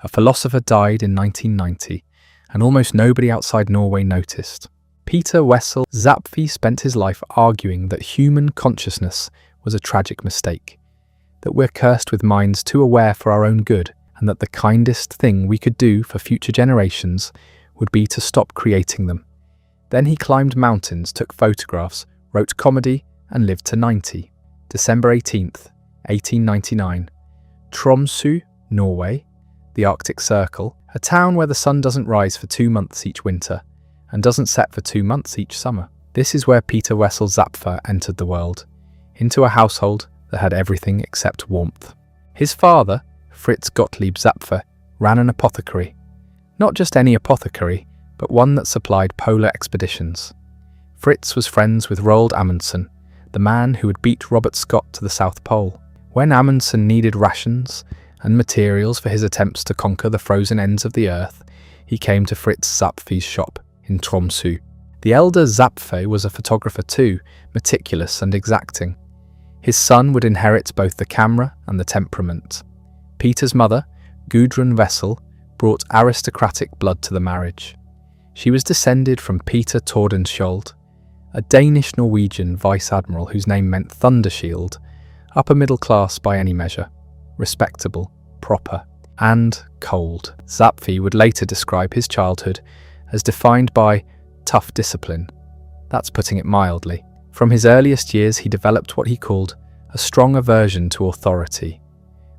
A philosopher died in 1990, and almost nobody outside Norway noticed. Peter Wessel Zapffe spent his life arguing that human consciousness was a tragic mistake, that we're cursed with minds too aware for our own good, and that the kindest thing we could do for future generations would be to stop creating them. Then he climbed mountains, took photographs, wrote comedy, and lived to 90. December 18th, 1899. Tromsø, Norway, the Arctic Circle, a town where the sun doesn't rise for 2 months each winter and doesn't set for 2 months each summer. This is where Peter Wessel Zapffe entered the world, into a household that had everything except warmth. His father, Fritz Gottlieb Zapfe, ran an apothecary. Not just any apothecary, but one that supplied polar expeditions. Fritz was friends with Roald Amundsen, the man who had beat Robert Scott to the South Pole. When Amundsen needed rations and materials for his attempts to conquer the frozen ends of the earth, he came to Fritz Zapfe's shop in Tromsø. The elder Zapfe was a photographer too, meticulous and exacting. His son would inherit both the camera and the temperament. Peter's mother, Gudrun Wessel, brought aristocratic blood to the marriage. She was descended from Peter Tordenskjold, a Danish Norwegian vice-admiral whose name meant Thundershield, upper middle class by any measure, respectable, proper, and cold. Zapfe would later describe his childhood as defined by tough discipline. That's putting it mildly. From his earliest years, he developed what he called a strong aversion to authority.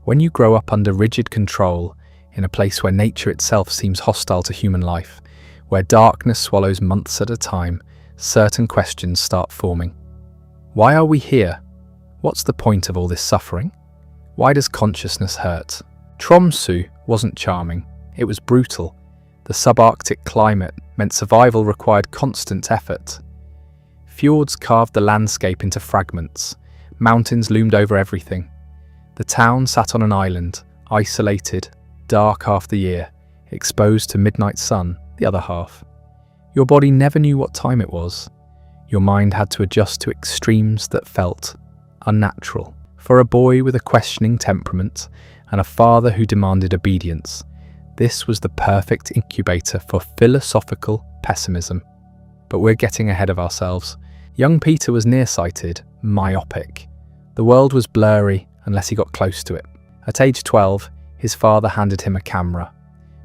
When you grow up under rigid control, in a place where nature itself seems hostile to human life, where darkness swallows months at a time, certain questions start forming. Why are we here? What's the point of all this suffering? Why does consciousness hurt? Tromsø wasn't charming. It was brutal. The subarctic climate meant survival required constant effort. Fjords carved the landscape into fragments. Mountains loomed over everything. The town sat on an island, isolated, dark half the year, exposed to midnight sun the other half. Your body never knew what time it was. Your mind had to adjust to extremes that felt unnatural. For a boy with a questioning temperament and a father who demanded obedience, this was the perfect incubator for philosophical pessimism. But we're getting ahead of ourselves. Young Peter was nearsighted, myopic. The world was blurry unless he got close to it. At age 12, his father handed him a camera.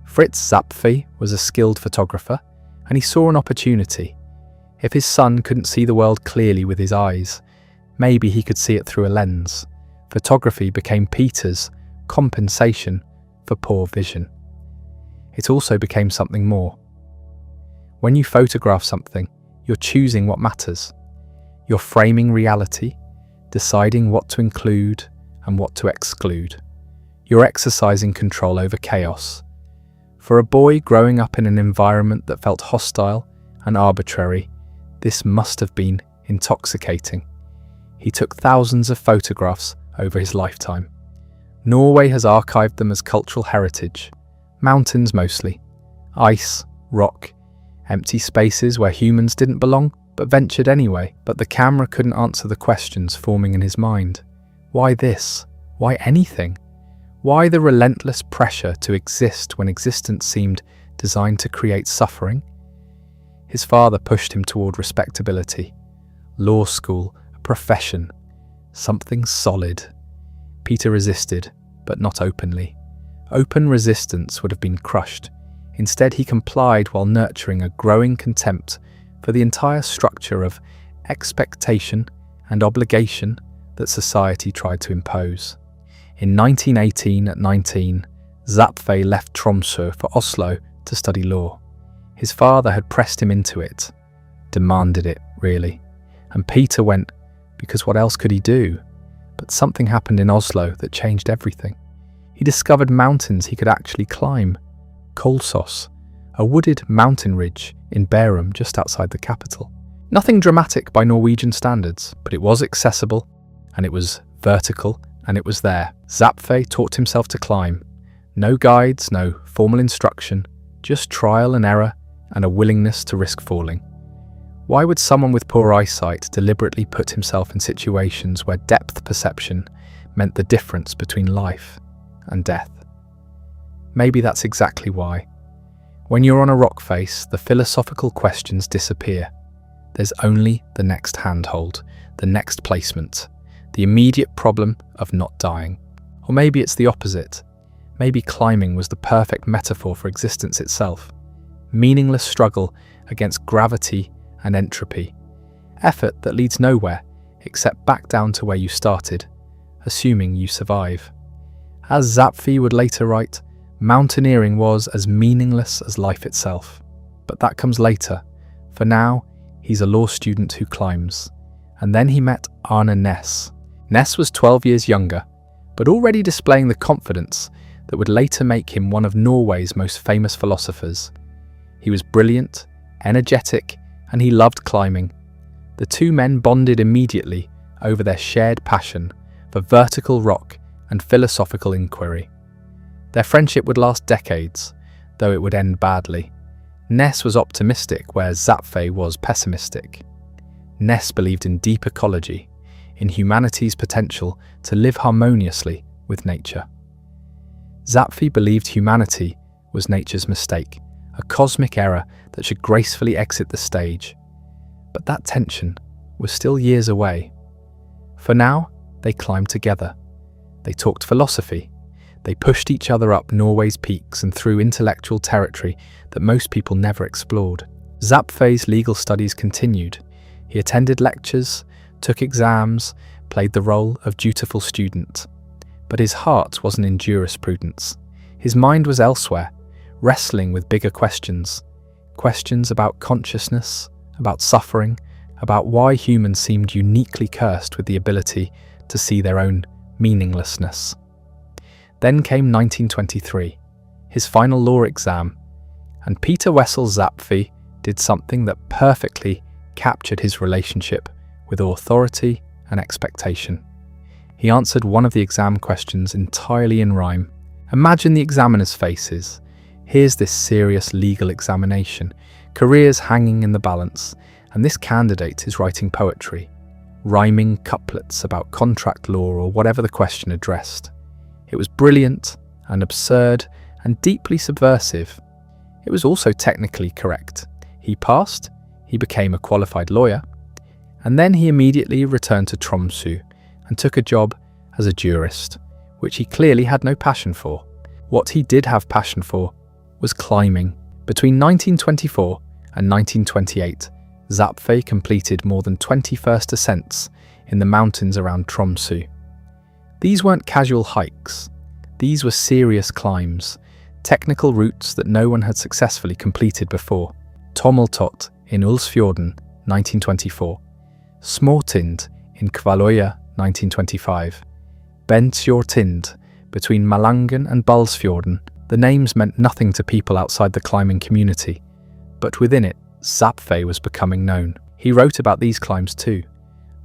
Fritz Zapfe was a skilled photographer, and he saw an opportunity. If his son couldn't see the world clearly with his eyes, maybe he could see it through a lens. Photography became Peter's compensation for poor vision. It also became something more. When you photograph something, you're choosing what matters. You're framing reality, deciding what to include and what to exclude. You're exercising control over chaos. For a boy growing up in an environment that felt hostile and arbitrary, this must have been intoxicating. He took thousands of photographs over his lifetime. Norway has archived them as cultural heritage. Mountains mostly. Ice, rock, empty spaces where humans didn't belong but ventured anyway. But the camera couldn't answer the questions forming in his mind. Why this? Why anything? Why the relentless pressure to exist when existence seemed designed to create suffering? His father pushed him toward respectability. Law school, a profession, something solid. Peter resisted, but not openly. Open resistance would have been crushed. Instead, he complied while nurturing a growing contempt for the entire structure of expectation and obligation that society tried to impose. In 1918, at 19, Zapfe left Tromsø for Oslo to study law. His father had pressed him into it, demanded it, really. And Peter went because what else could he do? But something happened in Oslo that changed everything. He discovered mountains he could actually climb. Kolsås, a wooded mountain ridge in Bærum just outside the capital. Nothing dramatic by Norwegian standards, but it was accessible, and it was vertical, and it was there. Zapfe taught himself to climb. No guides, no formal instruction, just trial and error and a willingness to risk falling. Why would someone with poor eyesight deliberately put himself in situations where depth perception meant the difference between life and death? maybe that's exactly why. When you're on a rock face, the philosophical questions disappear. There's only the next handhold, the next placement, the immediate problem of not dying. Or maybe it's the opposite. Maybe climbing was the perfect metaphor for existence itself. Meaningless struggle against gravity and entropy. Effort that leads nowhere except back down to where you started, assuming you survive. As Zapfe would later write, mountaineering was as meaningless as life itself. But that comes later. For now, he's a law student who climbs. And then he met Arne Næss. Næss was 12 years younger, but already displaying the confidence that would later make him one of Norway's most famous philosophers. He was brilliant, energetic, and he loved climbing. The two men bonded immediately over their shared passion for vertical rock and philosophical inquiry. Their friendship would last decades, though it would end badly. Næss was optimistic, whereas Zapfe was pessimistic. Næss believed in deep ecology, in humanity's potential to live harmoniously with nature. Zapfe believed humanity was nature's mistake, a cosmic error that should gracefully exit the stage. But that tension was still years away. For now, they climbed together. They talked philosophy. They pushed each other up Norway's peaks and through intellectual territory that most people never explored. Zapfe's legal studies continued. He attended lectures, took exams, played the role of dutiful student. But his heart wasn't in jurisprudence. His mind was elsewhere, wrestling with bigger questions. Questions about consciousness, about suffering, about why humans seemed uniquely cursed with the ability to see their own meaninglessness. Then came 1923, his final law exam, and Peter Wessel Zapffe did something that perfectly captured his relationship with authority and expectation. He answered one of the exam questions entirely in rhyme. Imagine the examiner's faces. Here's this serious legal examination, careers hanging in the balance, and this candidate is writing poetry, rhyming couplets about contract law or whatever the question addressed. It was brilliant and absurd and deeply subversive. It was also technically correct. He passed, he became a qualified lawyer, and then he immediately returned to Tromsø and took a job as a jurist, which he clearly had no passion for. What he did have passion for was climbing. Between 1924 and 1928, Zapfe completed more than 20 first ascents in the mountains around Tromsø. These weren't casual hikes. These were serious climbs, technical routes that no one had successfully completed before. Tommeltot in Ulsfjorden, 1924. Småtind in Kvaløya, 1925. Bentjortind between Malangen and Balsfjorden. The names meant nothing to people outside the climbing community, but within it, Zapfe was becoming known. He wrote about these climbs too.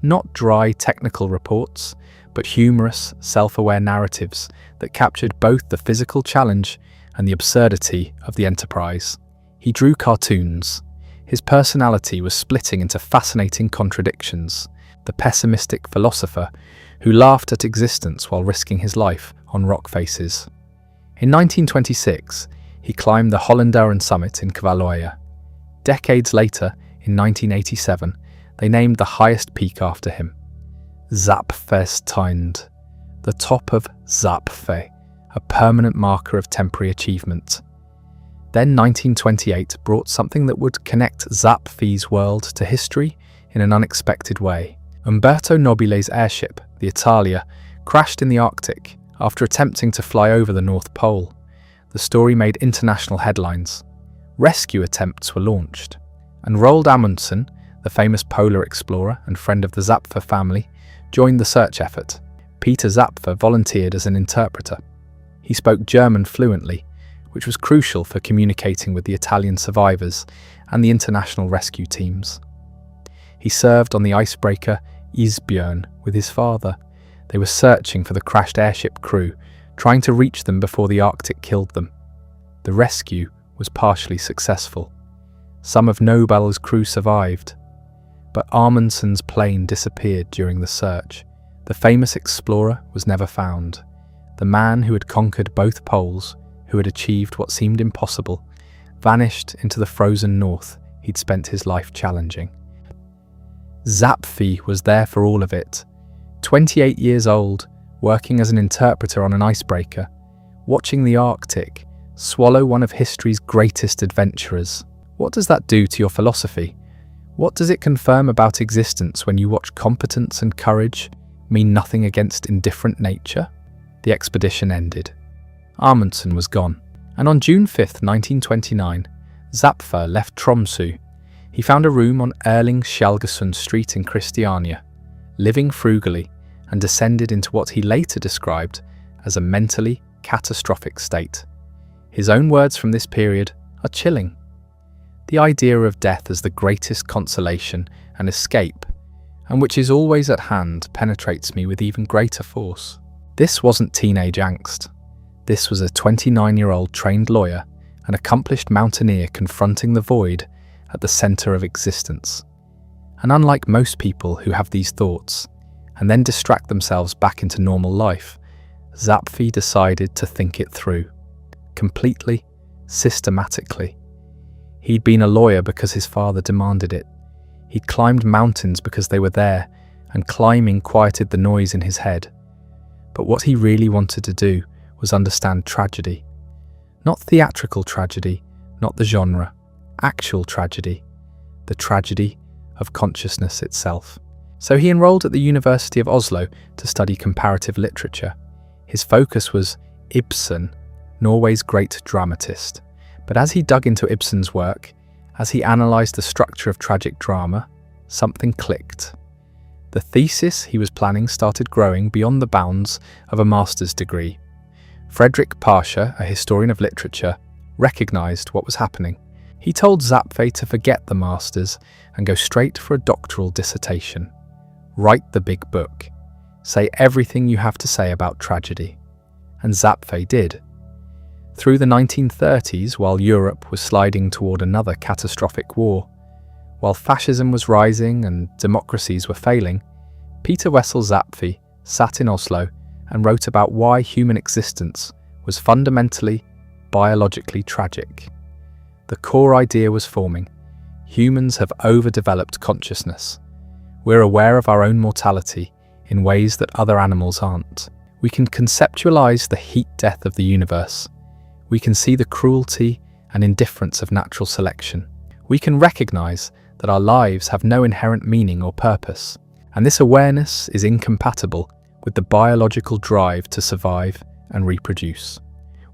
Not dry technical reports, but humorous, self-aware narratives that captured both the physical challenge and the absurdity of the enterprise. He drew cartoons. His personality was splitting into fascinating contradictions. The pessimistic philosopher who laughed at existence while risking his life on rock faces. In 1926, he climbed the Hollenderen summit in Kvaløya. Decades later, in 1987, they named the highest peak after him. Zapfestind, the top of Zapfe, a permanent marker of temporary achievement. Then 1928 brought something that would connect Zapfe's world to history in an unexpected way. Umberto Nobile's airship, the Italia, crashed in the Arctic after attempting to fly over the North Pole. The story made international headlines. Rescue attempts were launched, and Roald Amundsen, the famous polar explorer and friend of the Zapfe family, joined the search effort. Peter Zapfe volunteered as an interpreter. He spoke German fluently, which was crucial for communicating with the Italian survivors and the international rescue teams. He served on the icebreaker Isbjørn with his father. They were searching for the crashed airship crew, trying to reach them before the Arctic killed them. The rescue was partially successful. Some of Nobel's crew survived, but Amundsen's plane disappeared during the search. The famous explorer was never found. The man who had conquered both poles, who had achieved what seemed impossible, vanished into the frozen north he'd spent his life challenging. Zapfe was there for all of it. 28 years old, working as an interpreter on an icebreaker, watching the Arctic swallow one of history's greatest adventurers. What does that do to your philosophy? What does it confirm about existence when you watch competence and courage mean nothing against indifferent nature? The expedition ended. Amundsen was gone, and on June 5, 1929, Zapfe left Tromsø. He found a room on Erling Skjalgesund Street in Christiania, living frugally, and descended into what he later described as a mentally catastrophic state. His own words from this period are chilling. The idea of death as the greatest consolation and escape, and which is always at hand, penetrates me with even greater force. This wasn't teenage angst. This was a 29-year-old trained lawyer, an accomplished mountaineer confronting the void at the center of existence. And unlike most people who have these thoughts and then distract themselves back into normal life, Zapfe decided to think it through. Completely, systematically. He'd been a lawyer because his father demanded it. He'd climbed mountains because they were there, and climbing quieted the noise in his head. But what he really wanted to do was understand tragedy. Not theatrical tragedy, not the genre. Actual tragedy. The tragedy of consciousness itself. So he enrolled at the University of Oslo to study comparative literature. His focus was Ibsen, Norway's great dramatist. But as he dug into Ibsen's work, as he analysed the structure of tragic drama, something clicked. The thesis he was planning started growing beyond the bounds of a master's degree. Fredrik Parscher, a historian of literature, recognised what was happening. He told Zapfe to forget the master's and go straight for a doctoral dissertation. Write the big book. Say everything you have to say about tragedy. And Zapfe did. Through the 1930s, while Europe was sliding toward another catastrophic war, while fascism was rising and democracies were failing, Peter Wessel Zapffe sat in Oslo and wrote about why human existence was fundamentally, biologically tragic. The core idea was forming. Humans have overdeveloped consciousness. We're aware of our own mortality in ways that other animals aren't. We can conceptualize the heat death of the universe. We can see the cruelty and indifference of natural selection. We can recognize that our lives have no inherent meaning or purpose, and this awareness is incompatible with the biological drive to survive and reproduce.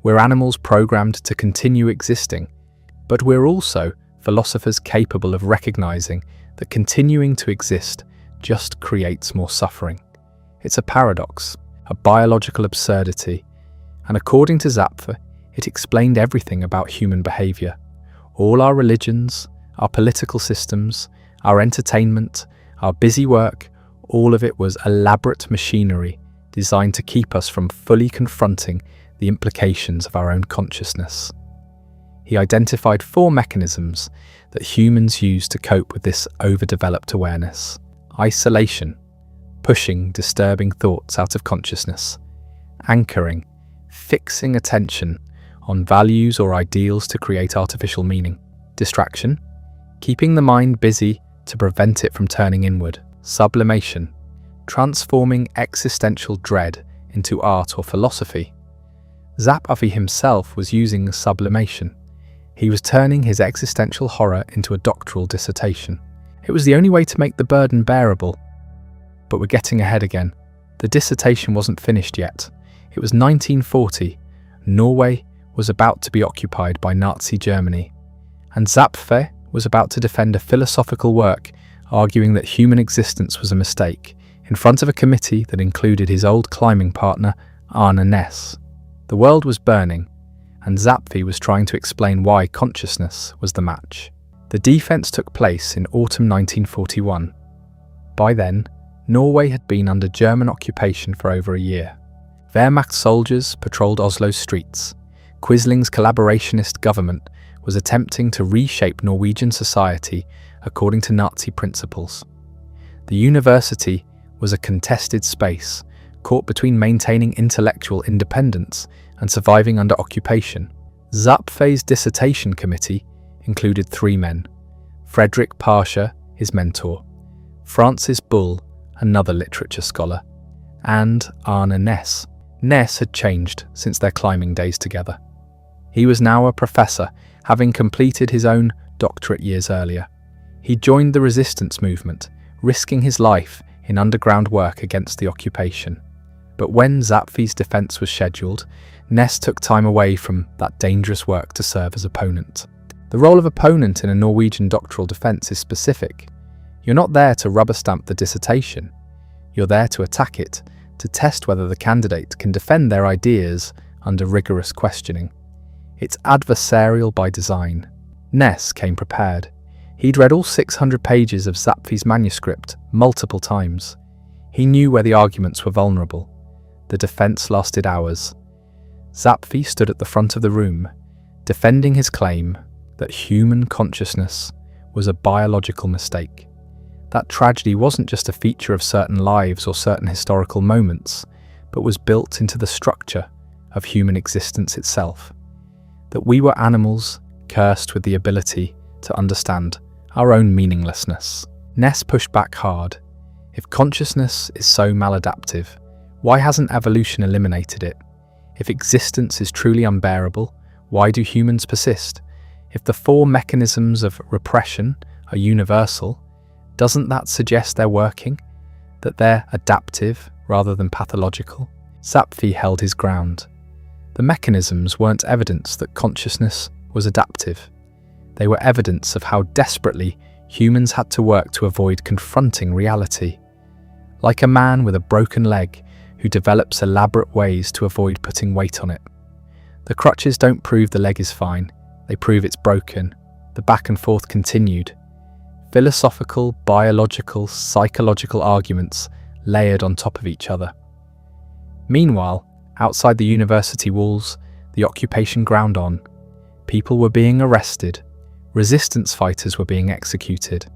We're animals programmed to continue existing, but we're also philosophers capable of recognizing that continuing to exist just creates more suffering. It's a paradox, a biological absurdity, and according to Zapfe, it explained everything about human behavior. All our religions, our political systems, our entertainment, our busy work, all of it was elaborate machinery designed to keep us from fully confronting the implications of our own consciousness. He identified 4 mechanisms that humans use to cope with this overdeveloped awareness. Isolation, pushing disturbing thoughts out of consciousness. Anchoring, fixing attention on values or ideals to create artificial meaning. Distraction, keeping the mind busy to prevent it from turning inward. Sublimation, transforming existential dread into art or philosophy. Zapfe himself was using sublimation. He was turning his existential horror into a doctoral dissertation. It was the only way to make the burden bearable. But we're getting ahead again. The dissertation wasn't finished yet. It was 1940. Norway was about to be occupied by Nazi Germany, and Zapfe was about to defend a philosophical work arguing that human existence was a mistake in front of a committee that included his old climbing partner, Arne Næss. The world was burning, and Zapfe was trying to explain why consciousness was the match. The defense took place in autumn 1941. By then, Norway had been under German occupation for over a year. Wehrmacht soldiers patrolled Oslo's streets. Quisling's collaborationist government was attempting to reshape Norwegian society according to Nazi principles. The university was a contested space, caught between maintaining intellectual independence and surviving under occupation. Zapfe's dissertation committee included 3 men: Frederick Pasha, his mentor, Francis Bull, another literature scholar, and Arne Næss. Næss had changed since their climbing days together. He was now a professor, having completed his own doctorate years earlier. He joined the resistance movement, risking his life in underground work against the occupation. But when Zapfe's defence was scheduled, Næss took time away from that dangerous work to serve as opponent. The role of opponent in a Norwegian doctoral defence is specific. You're not there to rubber stamp the dissertation. You're there to attack it, to test whether the candidate can defend their ideas under rigorous questioning. It's adversarial by design. Næss came prepared. He'd read all 600 pages of Zapfe's manuscript multiple times. He knew where the arguments were vulnerable. The defence lasted hours. Zapfe stood at the front of the room, defending his claim that human consciousness was a biological mistake. That tragedy wasn't just a feature of certain lives or certain historical moments, but was built into the structure of human existence itself. That we were animals cursed with the ability to understand our own meaninglessness. Næss pushed back hard. If consciousness is so maladaptive, why hasn't evolution eliminated it? If existence is truly unbearable, why do humans persist? If the 4 mechanisms of repression are universal, doesn't that suggest they're working? That they're adaptive rather than pathological? Zapfe held his ground. The mechanisms weren't evidence that consciousness was adaptive. They were evidence of how desperately humans had to work to avoid confronting reality. Like a man with a broken leg who develops elaborate ways to avoid putting weight on it. The crutches don't prove the leg is fine, they prove it's broken. The back and forth continued. Philosophical, biological, psychological arguments layered on top of each other. Meanwhile, outside the university walls, the occupation ground on. People were being arrested. Resistance fighters were being executed.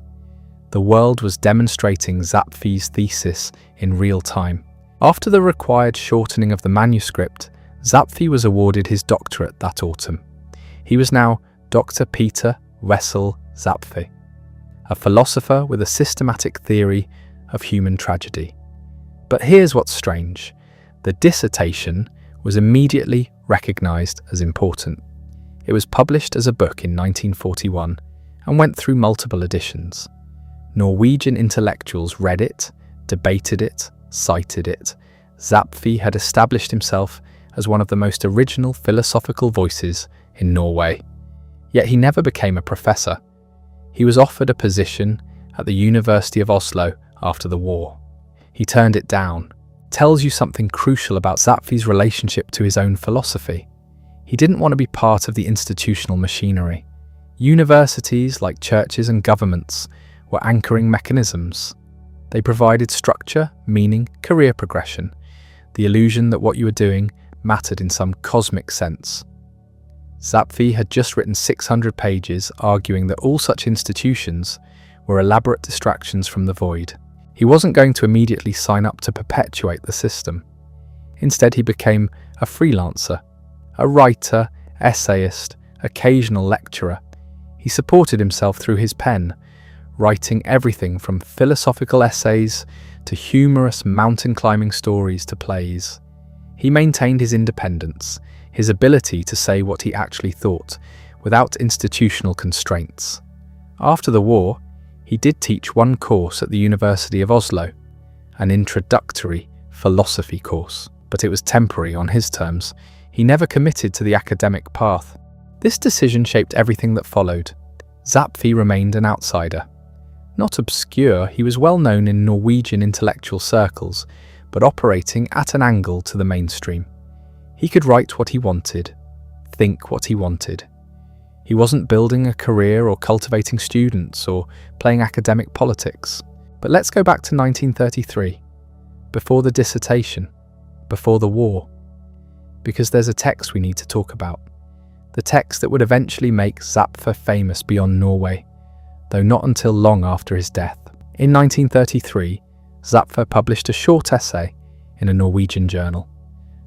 The world was demonstrating Zapfe's thesis in real time. After the required shortening of the manuscript, Zapfe was awarded his doctorate that autumn. He was now Dr. Peter Wessel Zapffe, a philosopher with a systematic theory of human tragedy. But here's what's strange. The dissertation was immediately recognised as important. It was published as a book in 1941 and went through multiple editions. Norwegian intellectuals read it, debated it, cited it. Zapfe had established himself as one of the most original philosophical voices in Norway. Yet he never became a professor. He was offered a position at the University of Oslo after the war. He turned it down. Tells you something crucial about Zapfe's relationship to his own philosophy. He didn't want to be part of the institutional machinery. Universities, like churches and governments, were anchoring mechanisms. They provided structure, meaning, career progression, the illusion that what you were doing mattered in some cosmic sense. Zapfe had just written 600 pages arguing that all such institutions were elaborate distractions from the void. He wasn't going to immediately sign up to perpetuate the system. Instead, he became a freelancer, a writer, essayist, occasional lecturer. He supported himself through his pen, writing everything from philosophical essays to humorous mountain climbing stories to plays. He maintained his independence, his ability to say what he actually thought, without institutional constraints. After the war, he did teach one course at the University of Oslo, an introductory philosophy course, but it was temporary on his terms. He never committed to the academic path. This decision shaped everything that followed. Zapfe remained an outsider. Not obscure, he was well known in Norwegian intellectual circles, but operating at an angle to the mainstream. He could write what he wanted, think what he wanted. He wasn't building a career or cultivating students or playing academic politics. But let's go back to 1933, before the dissertation, before the war. Because there's a text we need to talk about. The text that would eventually make Zapfe famous beyond Norway, though not until long after his death. In 1933, Zapfe published a short essay in a Norwegian journal,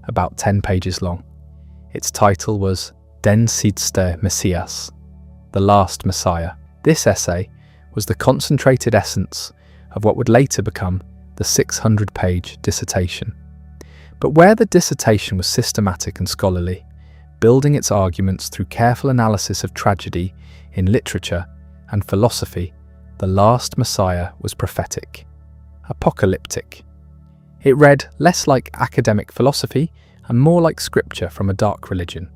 about 10 pages long. Its title was Den siste Messias, The Last Messiah. This essay was the concentrated essence of what would later become the 600-page dissertation. But where the dissertation was systematic and scholarly, building its arguments through careful analysis of tragedy in literature and philosophy, The Last Messiah was prophetic, apocalyptic. It read less like academic philosophy and more like scripture from a dark religion.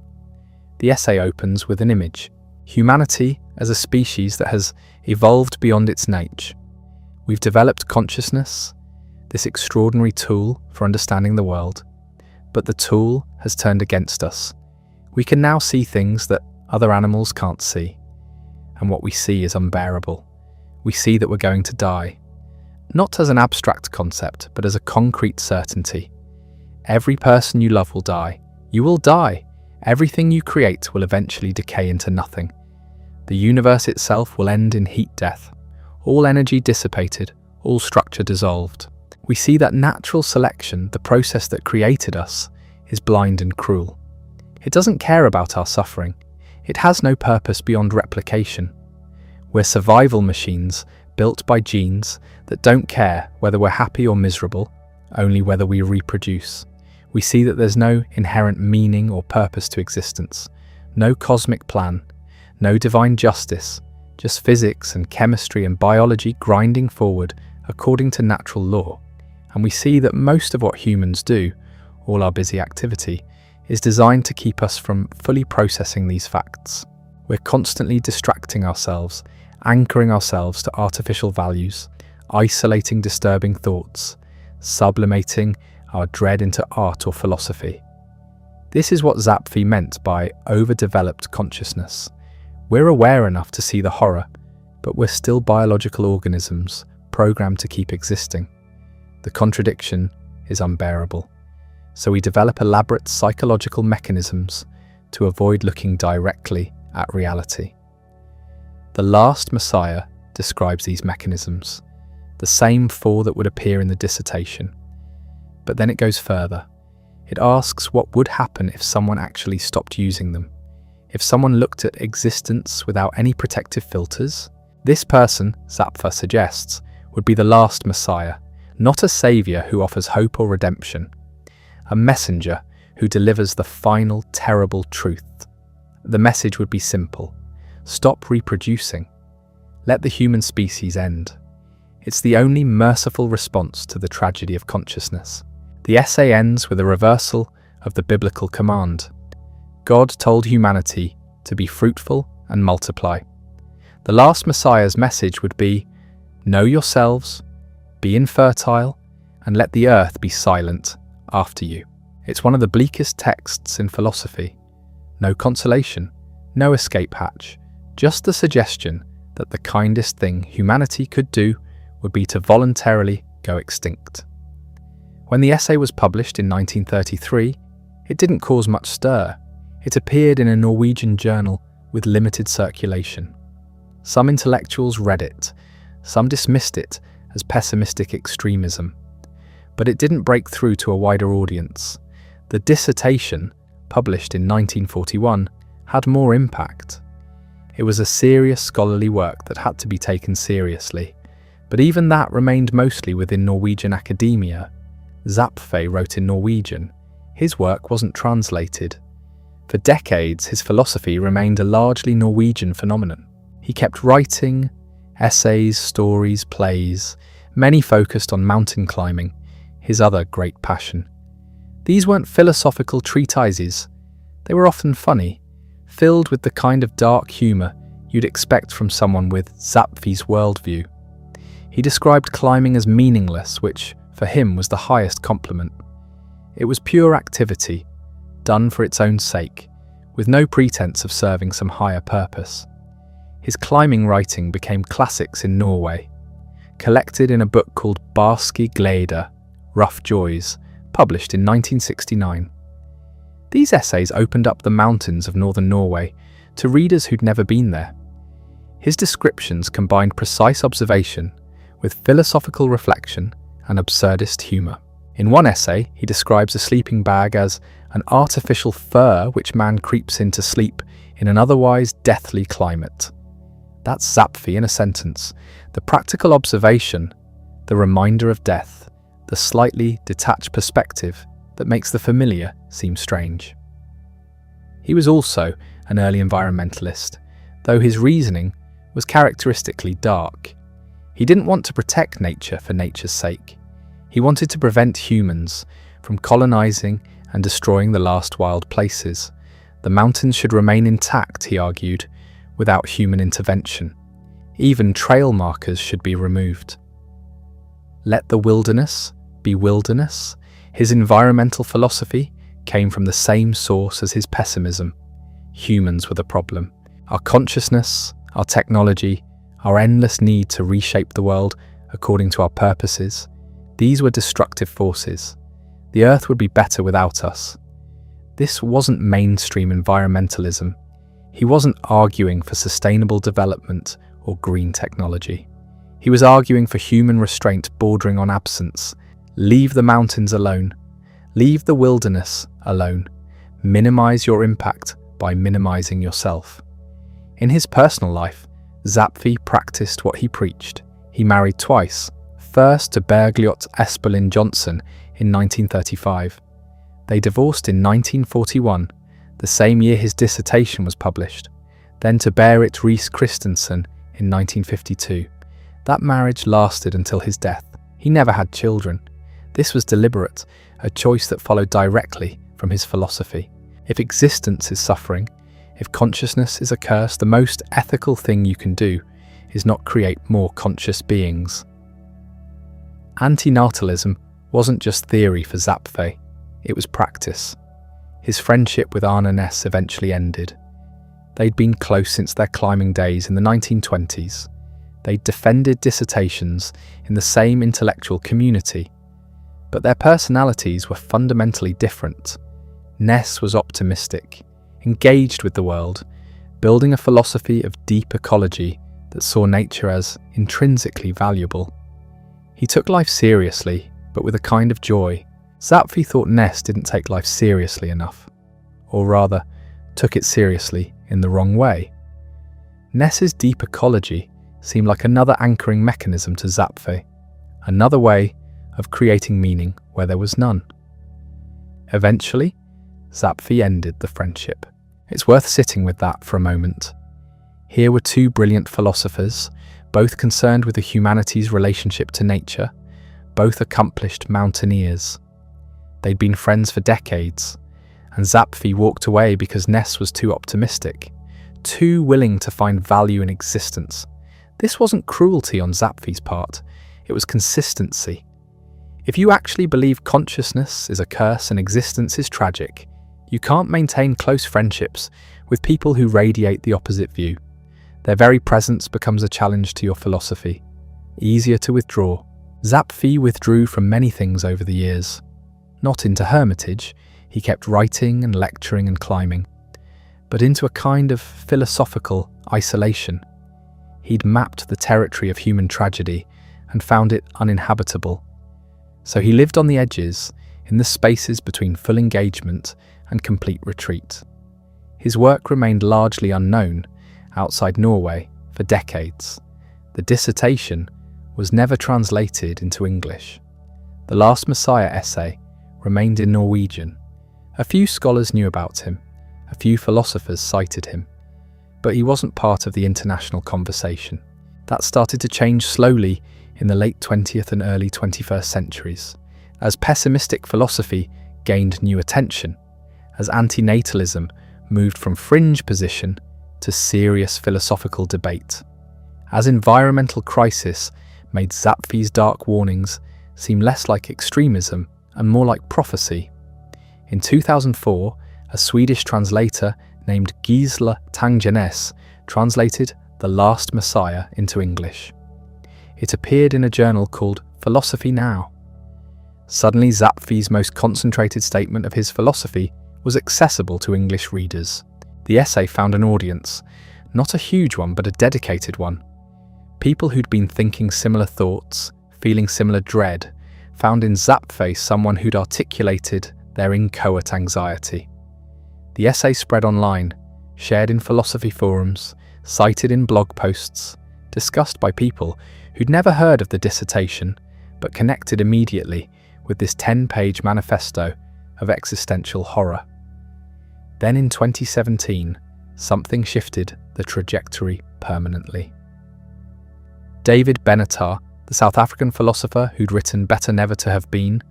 The essay opens with an image: humanity as a species that has evolved beyond its nature. We've developed consciousness, this extraordinary tool for understanding the world, but the tool has turned against us. We can now see things that other animals can't see, and what we see is unbearable. We see that we're going to die, not as an abstract concept, but as a concrete certainty. Every person you love will die. You will die. Everything you create will eventually decay into nothing. The universe itself will end in heat death, all energy dissipated, all structure dissolved. We see that natural selection, the process that created us, is blind and cruel. It doesn't care about our suffering. It has no purpose beyond replication. We're survival machines built by genes that don't care whether we're happy or miserable, only whether we reproduce. We see that there's no inherent meaning or purpose to existence, no cosmic plan, no divine justice, just physics and chemistry and biology grinding forward according to natural law. And we see that most of what humans do, all our busy activity, is designed to keep us from fully processing these facts. We're constantly distracting ourselves, anchoring ourselves to artificial values, isolating disturbing thoughts, sublimating our dread into art or philosophy. This is what Zapfe meant by overdeveloped consciousness. We're aware enough to see the horror, but we're still biological organisms programmed to keep existing. The contradiction is unbearable, so we develop elaborate psychological mechanisms to avoid looking directly at reality. The Last Messiah describes these mechanisms, the same four that would appear in the dissertation. But then it goes further. It asks what would happen if someone actually stopped using them. If someone looked at existence without any protective filters, this person, Zapfe suggests, would be the last Messiah, not a saviour who offers hope or redemption, a messenger who delivers the final terrible truth. The message would be simple: stop reproducing. Let the human species end. It's the only merciful response to the tragedy of consciousness. The essay ends with a reversal of the biblical command. God told humanity to be fruitful and multiply. The last Messiah's message would be, know yourselves, be infertile, and let the earth be silent after you. It's one of the bleakest texts in philosophy. No consolation, no escape hatch, just the suggestion that the kindest thing humanity could do would be to voluntarily go extinct. When the essay was published in 1933, it didn't cause much stir. It appeared in a Norwegian journal with limited circulation. Some intellectuals read it, some dismissed it as pessimistic extremism. But it didn't break through to a wider audience. The dissertation, published in 1941, had more impact. It was a serious scholarly work that had to be taken seriously, but even that remained mostly within Norwegian academia. Zapfe wrote in Norwegian. His work wasn't translated. For decades, his philosophy remained a largely Norwegian phenomenon. He kept writing essays, stories, plays, many focused on mountain climbing, his other great passion. These weren't philosophical treatises. They were often funny, filled with the kind of dark humour you'd expect from someone with Zapfe's worldview. He described climbing as meaningless, which, for him, was the highest compliment. It was pure activity, done for its own sake, with no pretense of serving some higher purpose. His climbing writing became classics in Norway, collected in a book called Barske Gleder, Rough Joys, published in 1969. These essays opened up the mountains of northern Norway to readers who'd never been there. His descriptions combined precise observation with philosophical reflection and absurdist humour. In one essay, he describes a sleeping bag as an artificial fur which man creeps in to sleep in an otherwise deathly climate. That's Zapfe in a sentence. The practical observation, the reminder of death, the slightly detached perspective that makes the familiar seem strange. He was also an early environmentalist, though his reasoning was characteristically dark. He didn't want to protect nature for nature's sake. He wanted to prevent humans from colonizing and destroying the last wild places. The mountains should remain intact, he argued, without human intervention. Even trail markers should be removed. Let the wilderness be wilderness. His environmental philosophy came from the same source as his pessimism. Humans were the problem. Our consciousness, our technology, our endless need to reshape the world according to our purposes, these were destructive forces. The earth would be better without us. This wasn't mainstream environmentalism. He wasn't arguing for sustainable development or green technology. He was arguing for human restraint bordering on absence. Leave the mountains alone. Leave the wilderness alone. Minimize your impact by minimizing yourself. In his personal life, Zapfe practiced what he preached. He married twice, first to Bergljot Espelin Johnson in 1935. They divorced in 1941, the same year his dissertation was published, then to Berit Riis Christensen in 1952. That marriage lasted until his death. He never had children. This was deliberate, a choice that followed directly from his philosophy. If existence is suffering, if consciousness is a curse, the most ethical thing you can do is not create more conscious beings. Anti-natalism wasn't just theory for Zapfe, it was practice. His friendship with Arne Næss eventually ended. They'd been close since their climbing days in the 1920s. They'd defended dissertations in the same intellectual community, but their personalities were fundamentally different. Næss was optimistic, engaged with the world, building a philosophy of deep ecology that saw nature as intrinsically valuable. He took life seriously, but with a kind of joy. Zapfe thought Næss didn't take life seriously enough, or rather, took it seriously in the wrong way. Næss's deep ecology seemed like another anchoring mechanism to Zapfe, another way of creating meaning where there was none. Eventually, Zapfe ended the friendship. It's worth sitting with that for a moment. Here were two brilliant philosophers, both concerned with the humanity's relationship to nature, both accomplished mountaineers. They'd been friends for decades, and Zapfe walked away because Næss was too optimistic, too willing to find value in existence. This wasn't cruelty on Zapfe's part, it was consistency. If you actually believe consciousness is a curse and existence is tragic, you can't maintain close friendships with people who radiate the opposite view. Their very presence becomes a challenge to your philosophy. Easier to withdraw. Zapfe withdrew from many things over the years. Not into hermitage, he kept writing and lecturing and climbing, but into a kind of philosophical isolation. He'd mapped the territory of human tragedy and found it uninhabitable. So he lived on the edges, in the spaces between full engagement and complete retreat. His work remained largely unknown outside Norway for decades. The dissertation was never translated into English. The Last Messiah essay remained in Norwegian. A few scholars knew about him, a few philosophers cited him, but he wasn't part of the international conversation. That started to change slowly in the late 20th and early 21st centuries, as pessimistic philosophy gained new attention, as anti-natalism moved from fringe position to serious philosophical debate, as environmental crisis made Zapfe's dark warnings seem less like extremism and more like prophecy. In 2004, a Swedish translator named Gisla Tangenäs translated The Last Messiah into English. It appeared in a journal called Philosophy Now. Suddenly, Zapfe's most concentrated statement of his philosophy was accessible to English readers. The essay found an audience, not a huge one, but a dedicated one. People who'd been thinking similar thoughts, feeling similar dread, found in Zapfe someone who'd articulated their inchoate anxiety. The essay spread online, shared in philosophy forums, cited in blog posts, discussed by people who'd never heard of the dissertation but connected immediately with this 10-page manifesto of existential horror. Then in 2017, something shifted the trajectory permanently. David Benatar, the South African philosopher who'd written Better Never to Have Been,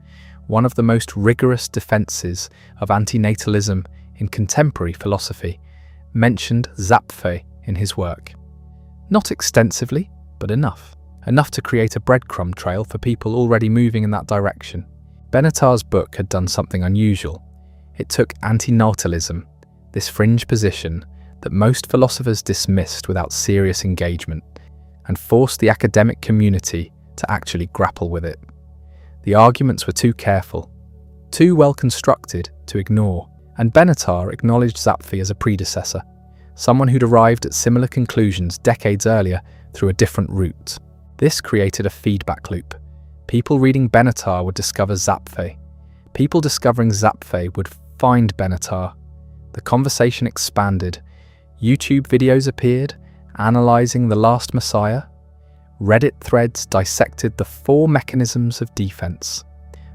one of the most rigorous defences of anti-natalism in contemporary philosophy, mentioned Zapfe in his work. Not extensively, but enough to create a breadcrumb trail for people already moving in that direction. Benatar's book had done something unusual. It took anti-natalism, this fringe position that most philosophers dismissed without serious engagement, and forced the academic community to actually grapple with it. The arguments were too careful, too well constructed to ignore, and Benatar acknowledged Zapfe as a predecessor, someone who'd arrived at similar conclusions decades earlier through a different route. This created a feedback loop. People reading Benatar would discover Zapfe. People discovering Zapfe would find Benatar. The conversation expanded. YouTube videos appeared, analysing The Last Messiah. Reddit threads dissected the 4 mechanisms of defense.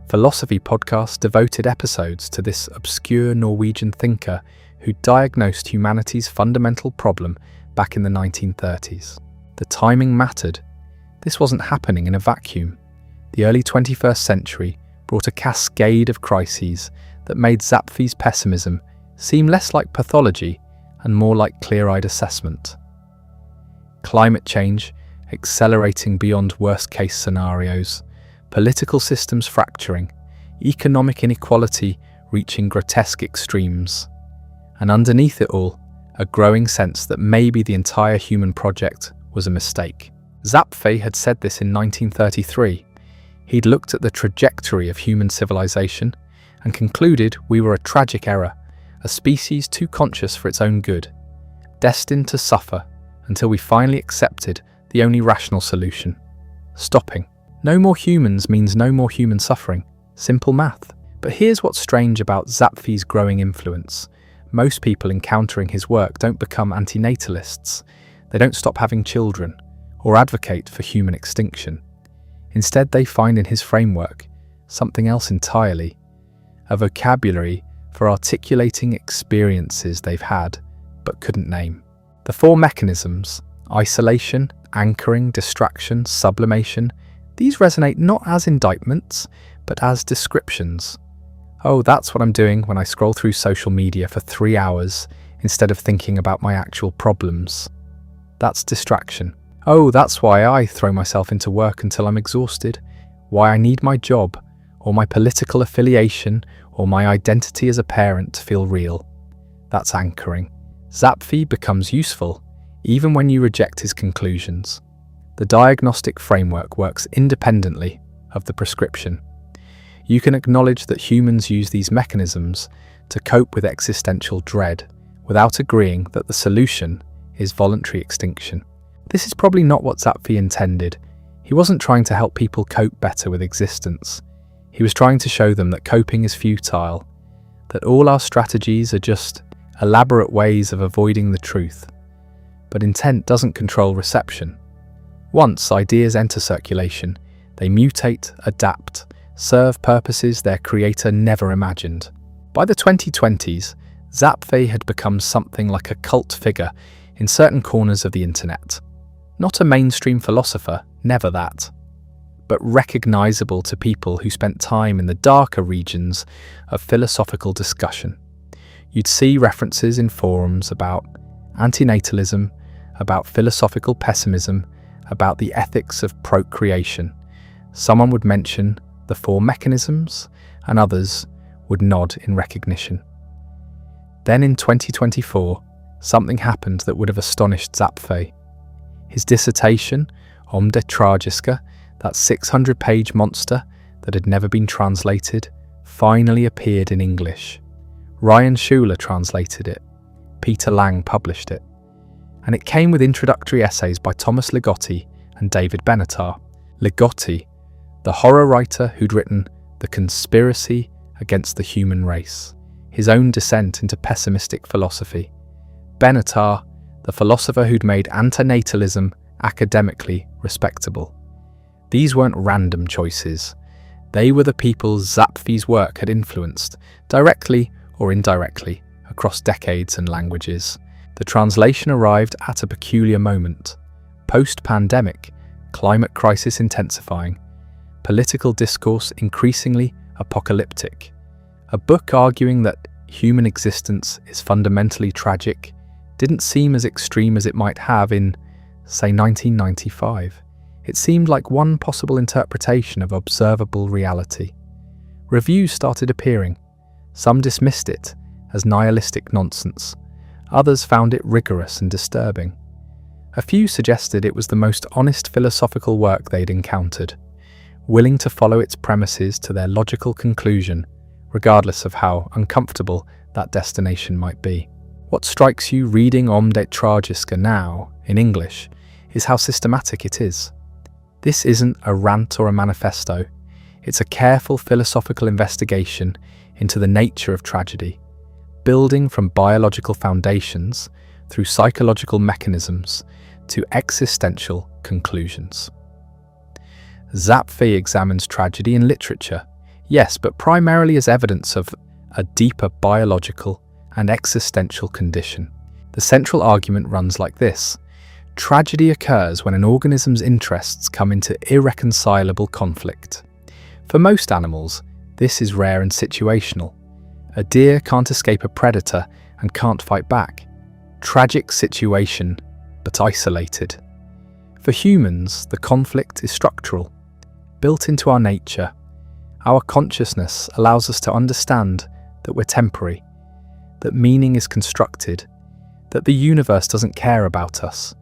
Philosophy podcasts devoted episodes to this obscure Norwegian thinker who diagnosed humanity's fundamental problem back in the 1930s. The timing mattered. This wasn't happening in a vacuum. The early 21st century brought a cascade of crises that made Zapfe's pessimism seem less like pathology and more like clear-eyed assessment. Climate change accelerating beyond worst-case scenarios, political systems fracturing, economic inequality reaching grotesque extremes, and underneath it all, a growing sense that maybe the entire human project was a mistake. Zapfe had said this in 1933. He'd looked at the trajectory of human civilization and concluded we were a tragic error, a species too conscious for its own good, destined to suffer until we finally accepted the only rational solution: stopping. No more humans means no more human suffering. Simple math. But here's what's strange about Zapfe's growing influence. Most people encountering his work don't become anti-natalists. They don't stop having children or advocate for human extinction. Instead, they find in his framework something else entirely: a vocabulary for articulating experiences they've had but couldn't name. The 4 mechanisms, isolation, anchoring, distraction, sublimation, these resonate not as indictments, but as descriptions. Oh, that's what I'm doing when I scroll through social media for 3 hours instead of thinking about my actual problems. That's distraction. Oh, that's why I throw myself into work until I'm exhausted, why I need my job, or my political affiliation, or my identity as a parent to feel real. That's anchoring. Zapfe becomes useful, even when you reject his conclusions. The diagnostic framework works independently of the prescription. You can acknowledge that humans use these mechanisms to cope with existential dread, without agreeing that the solution is voluntary extinction. This is probably not what Zapfe intended. He wasn't trying to help people cope better with existence. He was trying to show them that coping is futile, that all our strategies are just elaborate ways of avoiding the truth. But intent doesn't control reception. Once ideas enter circulation, they mutate, adapt, serve purposes their creator never imagined. By the 2020s, Zapfe had become something like a cult figure in certain corners of the internet. Not a mainstream philosopher, never that, but recognizable to people who spent time in the darker regions of philosophical discussion. You'd see references in forums about anti-natalism, about philosophical pessimism, about the ethics of procreation. Someone would mention the 4 mechanisms, and others would nod in recognition. Then in 2024, something happened that would have astonished Zapfe. His dissertation, Om de Tragiska, that 600-page monster that had never been translated, finally appeared in English. Ryan Schuler translated it. Peter Lang published it. And it came with introductory essays by Thomas Ligotti and David Benatar. Ligotti, the horror writer who'd written The Conspiracy Against the Human Race, his own descent into pessimistic philosophy. Benatar, the philosopher who'd made anti-natalism academically respectable. These weren't random choices. They were the people Zapfe's work had influenced, directly or indirectly, across decades and languages. The translation arrived at a peculiar moment. Post-pandemic, climate crisis intensifying, political discourse increasingly apocalyptic. A book arguing that human existence is fundamentally tragic didn't seem as extreme as it might have in, say, 1995. It seemed like one possible interpretation of observable reality. Reviews started appearing. Some dismissed it as nihilistic nonsense. Others found it rigorous and disturbing. A few suggested it was the most honest philosophical work they'd encountered, willing to follow its premises to their logical conclusion, regardless of how uncomfortable that destination might be. What strikes you reading Om det Tragiska now, in English, is how systematic it is. This isn't a rant or a manifesto. It's a careful philosophical investigation into the nature of tragedy, building from biological foundations through psychological mechanisms to existential conclusions. Zapfe examines tragedy in literature, yes, but primarily as evidence of a deeper biological and existential condition. The central argument runs like this: tragedy occurs when an organism's interests come into irreconcilable conflict. For most animals, this is rare and situational. A deer can't escape a predator and can't fight back. Tragic situation, but isolated. For humans, the conflict is structural, built into our nature. Our consciousness allows us to understand that we're temporary, that meaning is constructed, that the universe doesn't care about us.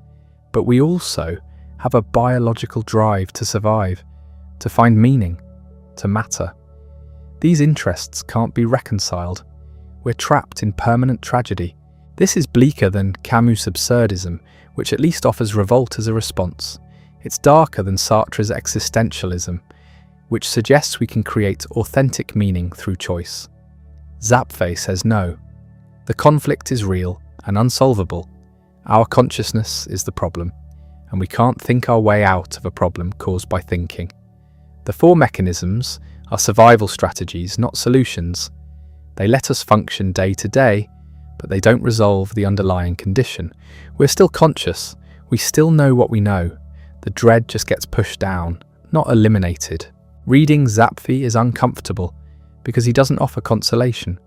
But we also have a biological drive to survive, to find meaning, to matter. These interests can't be reconciled. We're trapped in permanent tragedy. This is bleaker than Camus' absurdism, which at least offers revolt as a response. It's darker than Sartre's existentialism, which suggests we can create authentic meaning through choice. Zapfe says no. The conflict is real and unsolvable. Our consciousness is the problem, and we can't think our way out of a problem caused by thinking. The four mechanisms are survival strategies, not solutions. They let us function day to day, but they don't resolve the underlying condition. We're still conscious. We still know what we know. The dread just gets pushed down, not eliminated. Reading Zapfe is uncomfortable because he doesn't offer consolation.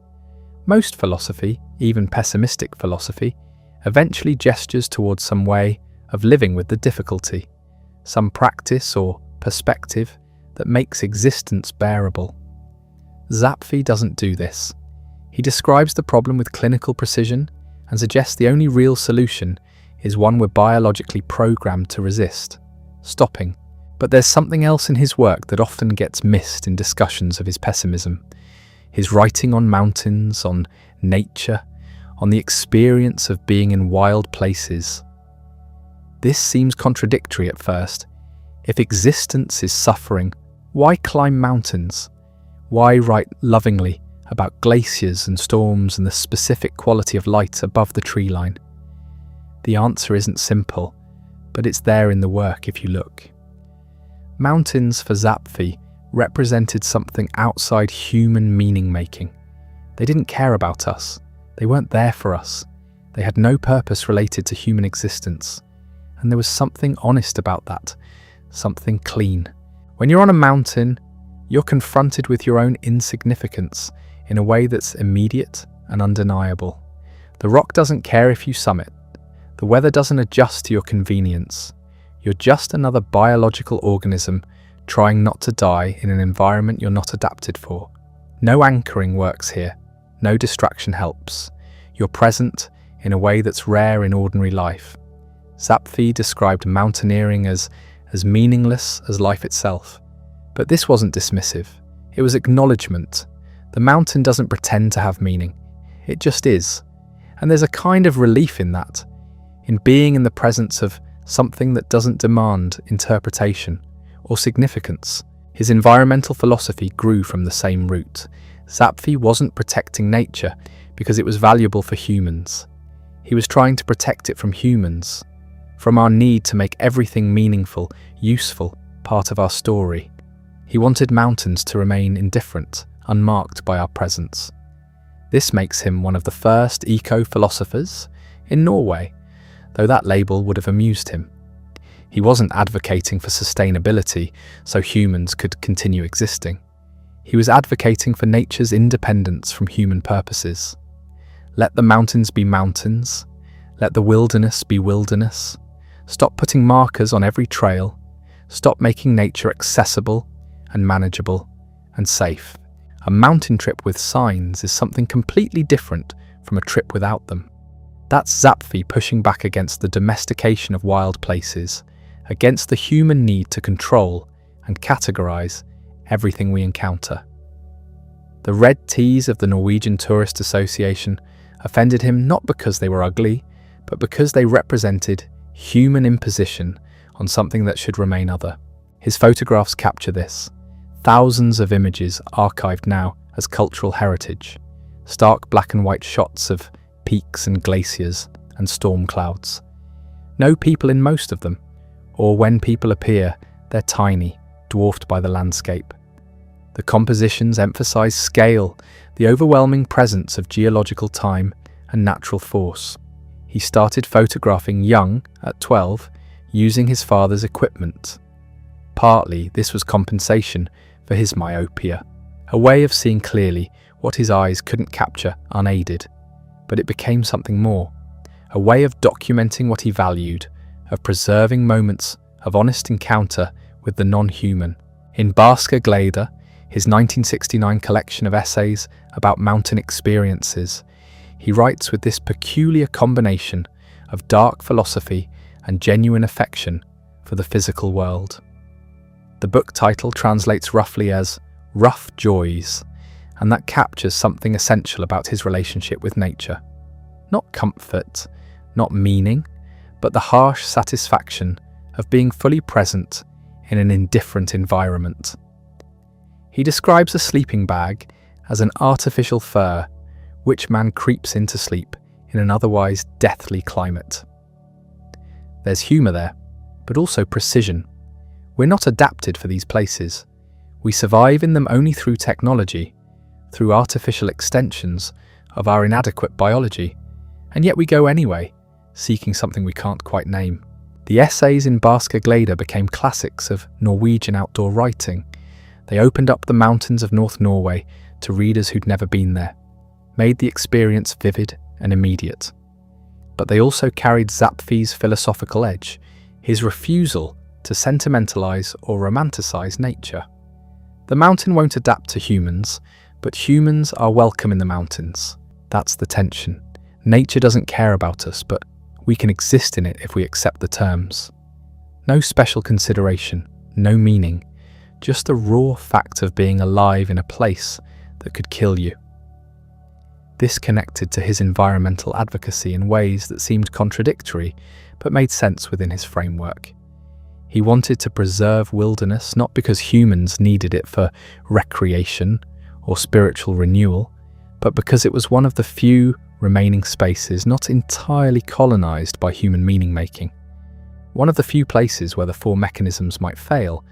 Most philosophy, even pessimistic philosophy, eventually gestures towards some way of living with the difficulty, some practice or perspective that makes existence bearable. Zapfe doesn't do this. He describes the problem with clinical precision and suggests the only real solution is one we're biologically programmed to resist, stopping. But there's something else in his work that often gets missed in discussions of his pessimism. His writing on mountains, on nature, on the experience of being in wild places. This seems contradictory at first. If existence is suffering, why climb mountains? Why write lovingly about glaciers and storms and the specific quality of light above the tree line? The answer isn't simple, but it's there in the work if you look. Mountains for Zapfe represented something outside human meaning-making. They didn't care about us. They weren't there for us. They had no purpose related to human existence. And there was something honest about that, something clean. When you're on a mountain, you're confronted with your own insignificance in a way that's immediate and undeniable. The rock doesn't care if you summit. The weather doesn't adjust to your convenience. You're just another biological organism trying not to die in an environment you're not adapted for. No anchoring works here. No distraction helps. You're present in a way that's rare in ordinary life. Zapfe described mountaineering as meaningless as life itself. But this wasn't dismissive. It was acknowledgement. The mountain doesn't pretend to have meaning. It just is. And there's a kind of relief in that, in being in the presence of something that doesn't demand interpretation or significance. His environmental philosophy grew from the same root. Zapfe wasn't protecting nature because it was valuable for humans. He was trying to protect it from humans, from our need to make everything meaningful, useful, part of our story. He wanted mountains to remain indifferent, unmarked by our presence. This makes him one of the first eco-philosophers in Norway, though that label would have amused him. He wasn't advocating for sustainability so humans could continue existing. He was advocating for nature's independence from human purposes. Let the mountains be mountains. Let the wilderness be wilderness. Stop putting markers on every trail. Stop making nature accessible and manageable and safe. A mountain trip with signs is something completely different from a trip without them. That's Zapfe pushing back against the domestication of wild places, against the human need to control and categorize everything we encounter. The red teas of the Norwegian Tourist Association offended him not because they were ugly, but because they represented human imposition on something that should remain other. His photographs capture this. Thousands of images archived now as cultural heritage. Stark black and white shots of peaks and glaciers and storm clouds. No people in most of them, or when people appear, they're tiny, dwarfed by the landscape. The compositions emphasize scale, the overwhelming presence of geological time and natural force. He started photographing young, at 12, using his father's equipment. Partly, this was compensation for his myopia, a way of seeing clearly what his eyes couldn't capture unaided. But it became something more, a way of documenting what he valued, of preserving moments of honest encounter with the non-human. In Barska Gleder, his 1969 collection of essays about mountain experiences, he writes with this peculiar combination of dark philosophy and genuine affection for the physical world. The book title translates roughly as Rough Joys, and that captures something essential about his relationship with nature. Not comfort, not meaning, but the harsh satisfaction of being fully present in an indifferent environment. He describes a sleeping bag as an artificial fur which man creeps into sleep in an otherwise deathly climate. There's humour there, but also precision. We're not adapted for these places. We survive in them only through technology, through artificial extensions of our inadequate biology, and yet we go anyway, seeking something we can't quite name. The essays in Barska Gleder became classics of Norwegian outdoor writing. They opened up the mountains of North Norway to readers who'd never been there, made the experience vivid and immediate. But they also carried Zapfe's philosophical edge, his refusal to sentimentalize or romanticize nature. The mountain won't adapt to humans, but humans are welcome in the mountains. That's the tension. Nature doesn't care about us, but we can exist in it if we accept the terms. No special consideration, no meaning, just the raw fact of being alive in a place that could kill you. This connected to his environmental advocacy in ways that seemed contradictory, but made sense within his framework. He wanted to preserve wilderness not because humans needed it for recreation or spiritual renewal, but because it was one of the few remaining spaces not entirely colonized by human meaning-making. One of the few places where the four mechanisms might fail,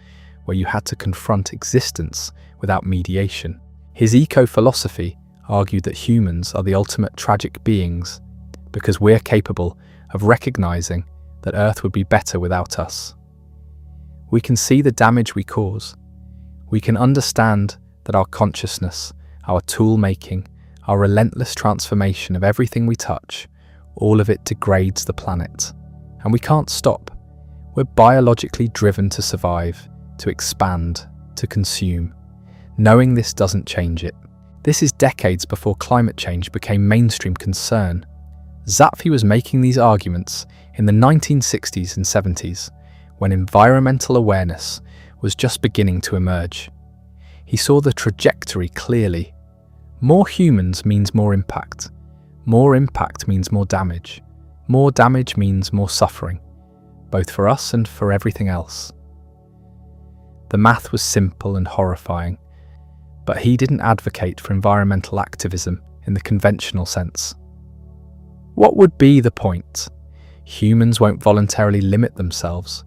where you had to confront existence without mediation. His eco-philosophy argued that humans are the ultimate tragic beings because we're capable of recognizing that Earth would be better without us. We can see the damage we cause. We can understand that our consciousness, our tool-making, our relentless transformation of everything we touch, all of it degrades the planet. And we can't stop. We're biologically driven to survive, to expand, to consume. Knowing this doesn't change it. This is decades before climate change became mainstream concern. Zapfe was making these arguments in the 1960s and 70s, when environmental awareness was just beginning to emerge. He saw the trajectory clearly. More humans means more impact. More impact means more damage. More damage means more suffering, both for us and for everything else. The math was simple and horrifying, but he didn't advocate for environmental activism in the conventional sense. What would be the point? Humans won't voluntarily limit themselves.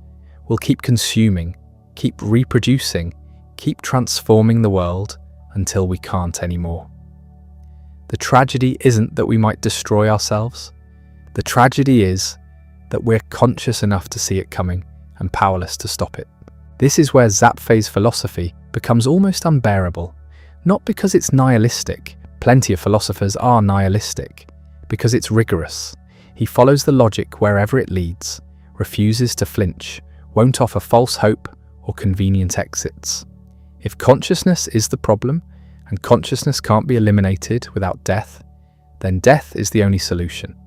We'll keep consuming, keep reproducing, keep transforming the world until we can't anymore. The tragedy isn't that we might destroy ourselves. The tragedy is that we're conscious enough to see it coming and powerless to stop it. This is where Zapfe's philosophy becomes almost unbearable, not because it's nihilistic. Plenty of philosophers are nihilistic, because it's rigorous. He follows the logic wherever it leads, refuses to flinch, won't offer false hope or convenient exits. If consciousness is the problem, and consciousness can't be eliminated without death, then death is the only solution.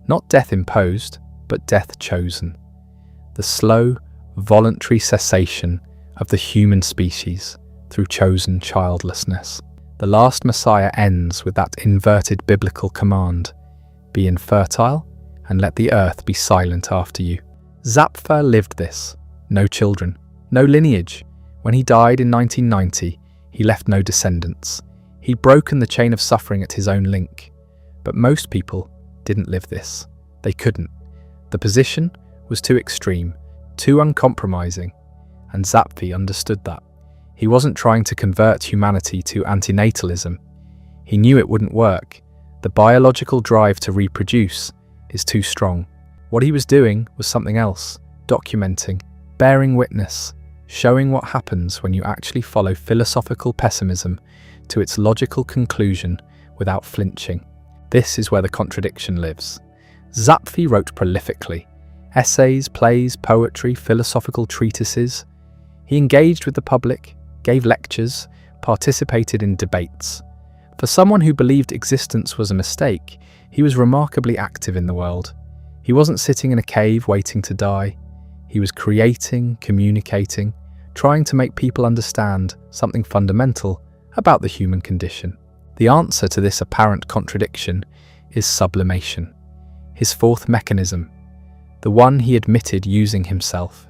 Not death imposed, but death chosen. The slow, voluntary cessation of the human species through chosen childlessness. The last Messiah ends with that inverted biblical command: be infertile and let the earth be silent after you. Zapfe lived this. No children, no lineage. When he died in 1990, he left no descendants. He'd broken the chain of suffering at his own link. But most people didn't live this. They couldn't. The position was too extreme, too uncompromising, and Zapfe understood that. He wasn't trying to convert humanity to anti-natalism. He knew it wouldn't work. The biological drive to reproduce is too strong. What he was doing was something else: documenting, bearing witness, showing what happens when you actually follow philosophical pessimism to its logical conclusion without flinching. This is where the contradiction lives. Zapfe wrote prolifically: essays, plays, poetry, philosophical treatises. He engaged with the public, gave lectures, participated in debates. For someone who believed existence was a mistake, he was remarkably active in the world. He wasn't sitting in a cave waiting to die. He was creating, communicating, trying to make people understand something fundamental about the human condition. The answer to this apparent contradiction is sublimation, his fourth mechanism, the one he admitted using himself,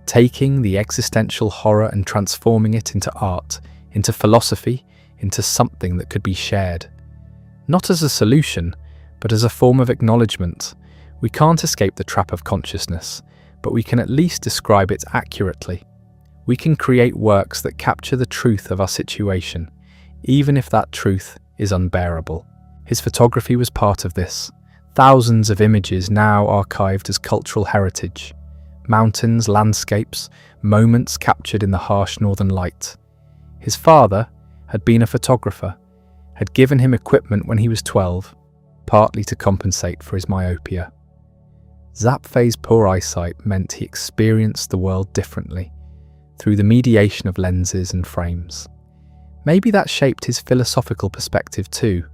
taking the existential horror and transforming it into art, into philosophy, into something that could be shared. Not as a solution, but as a form of acknowledgement. We can't escape the trap of consciousness, but we can at least describe it accurately. We can create works that capture the truth of our situation, even if that truth is unbearable. His photography was part of this. Thousands of images now archived as cultural heritage. Mountains, landscapes, moments captured in the harsh northern light. His father had been a photographer, had given him equipment when he was 12, partly to compensate for his myopia. Zapfe's poor eyesight meant he experienced the world differently, through the mediation of lenses and frames. Maybe that shaped his philosophical perspective too,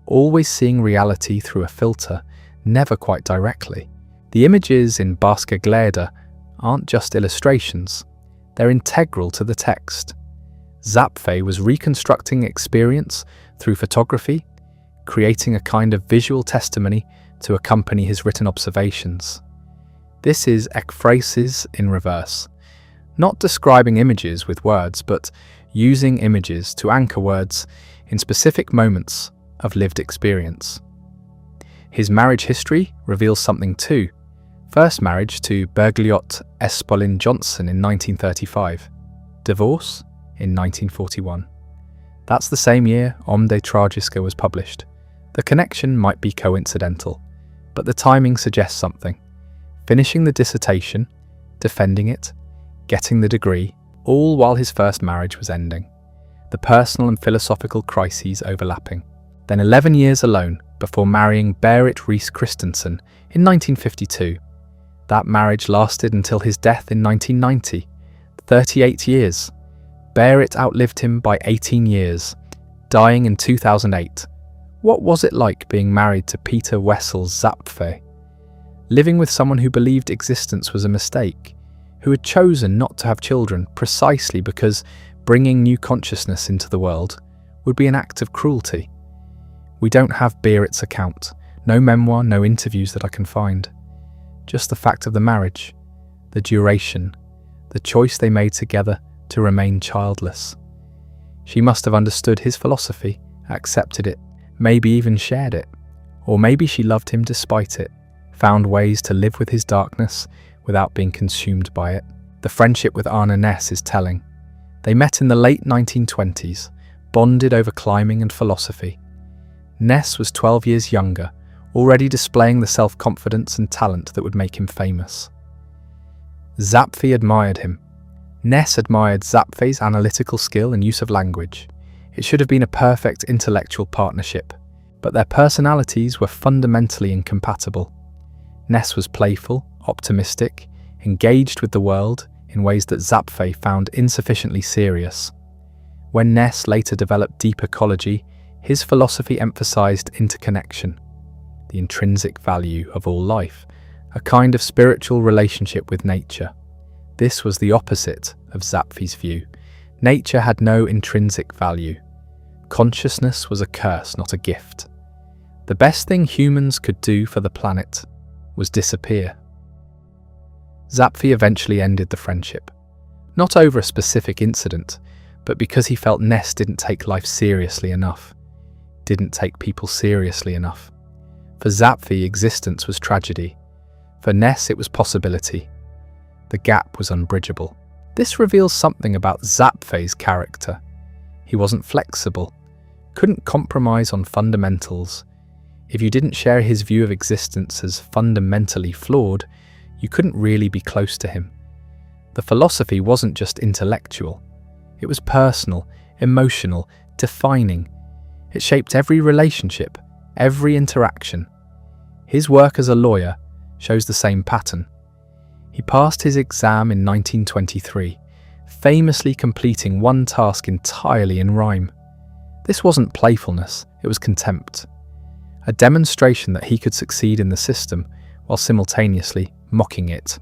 always seeing reality through a filter, never quite directly. The images in Barska Gleda aren't just illustrations, they're integral to the text. Zapfe was reconstructing experience through photography, creating a kind of visual testimony to accompany his written observations. This is ekphrasis in reverse, not describing images with words, but using images to anchor words in specific moments of lived experience. His marriage history reveals something too. First marriage to Bergljot Espolin Johnson in 1935. Divorce in 1941. That's the same year Om de Tragiska was published. The connection might be coincidental, but the timing suggests something. Finishing the dissertation, defending it, getting the degree, all while his first marriage was ending. The personal and philosophical crises overlapping. Then 11 years alone before marrying Berit Riis Christensen in 1952. That marriage lasted until his death in 1990. 38 years. Berit outlived him by 18 years, dying in 2008. What was it like being married to Peter Wessel Zapffe? Living with someone who believed existence was a mistake, who had chosen not to have children precisely because bringing new consciousness into the world would be an act of cruelty. We don't have Berit's account, no memoir, no interviews that I can find. Just the fact of the marriage, the duration, the choice they made together to remain childless. She must have understood his philosophy, accepted it, maybe even shared it. Or maybe she loved him despite it, found ways to live with his darkness without being consumed by it. The friendship with Arne Næss is telling. They met in the late 1920s, bonded over climbing and philosophy. Næss was 12 years younger, already displaying the self-confidence and talent that would make him famous. Zapfe admired him. Næss admired Zapfe's analytical skill and use of language. It should have been a perfect intellectual partnership, but their personalities were fundamentally incompatible. Næss was playful, optimistic, engaged with the world in ways that Zapfe found insufficiently serious. When Næss later developed deep ecology, his philosophy emphasized interconnection, the intrinsic value of all life, a kind of spiritual relationship with nature. This was the opposite of Zapfe's view. Nature had no intrinsic value. Consciousness was a curse, not a gift. The best thing humans could do for the planet was disappear. Zapfe eventually ended the friendship, not over a specific incident, but because he felt Næss didn't take life seriously enough, didn't take people seriously enough. For Zapfe, existence was tragedy. For Næss, it was possibility. The gap was unbridgeable. This reveals something about Zapfe's character. He wasn't flexible, couldn't compromise on fundamentals. If you didn't share his view of existence as fundamentally flawed, you couldn't really be close to him. The philosophy wasn't just intellectual. It was personal, emotional, defining. It shaped every relationship, every interaction. His work as a lawyer shows the same pattern. He passed his exam in 1923, famously completing one task entirely in rhyme. This wasn't playfulness, it was contempt. A demonstration that he could succeed in the system while simultaneously mocking it.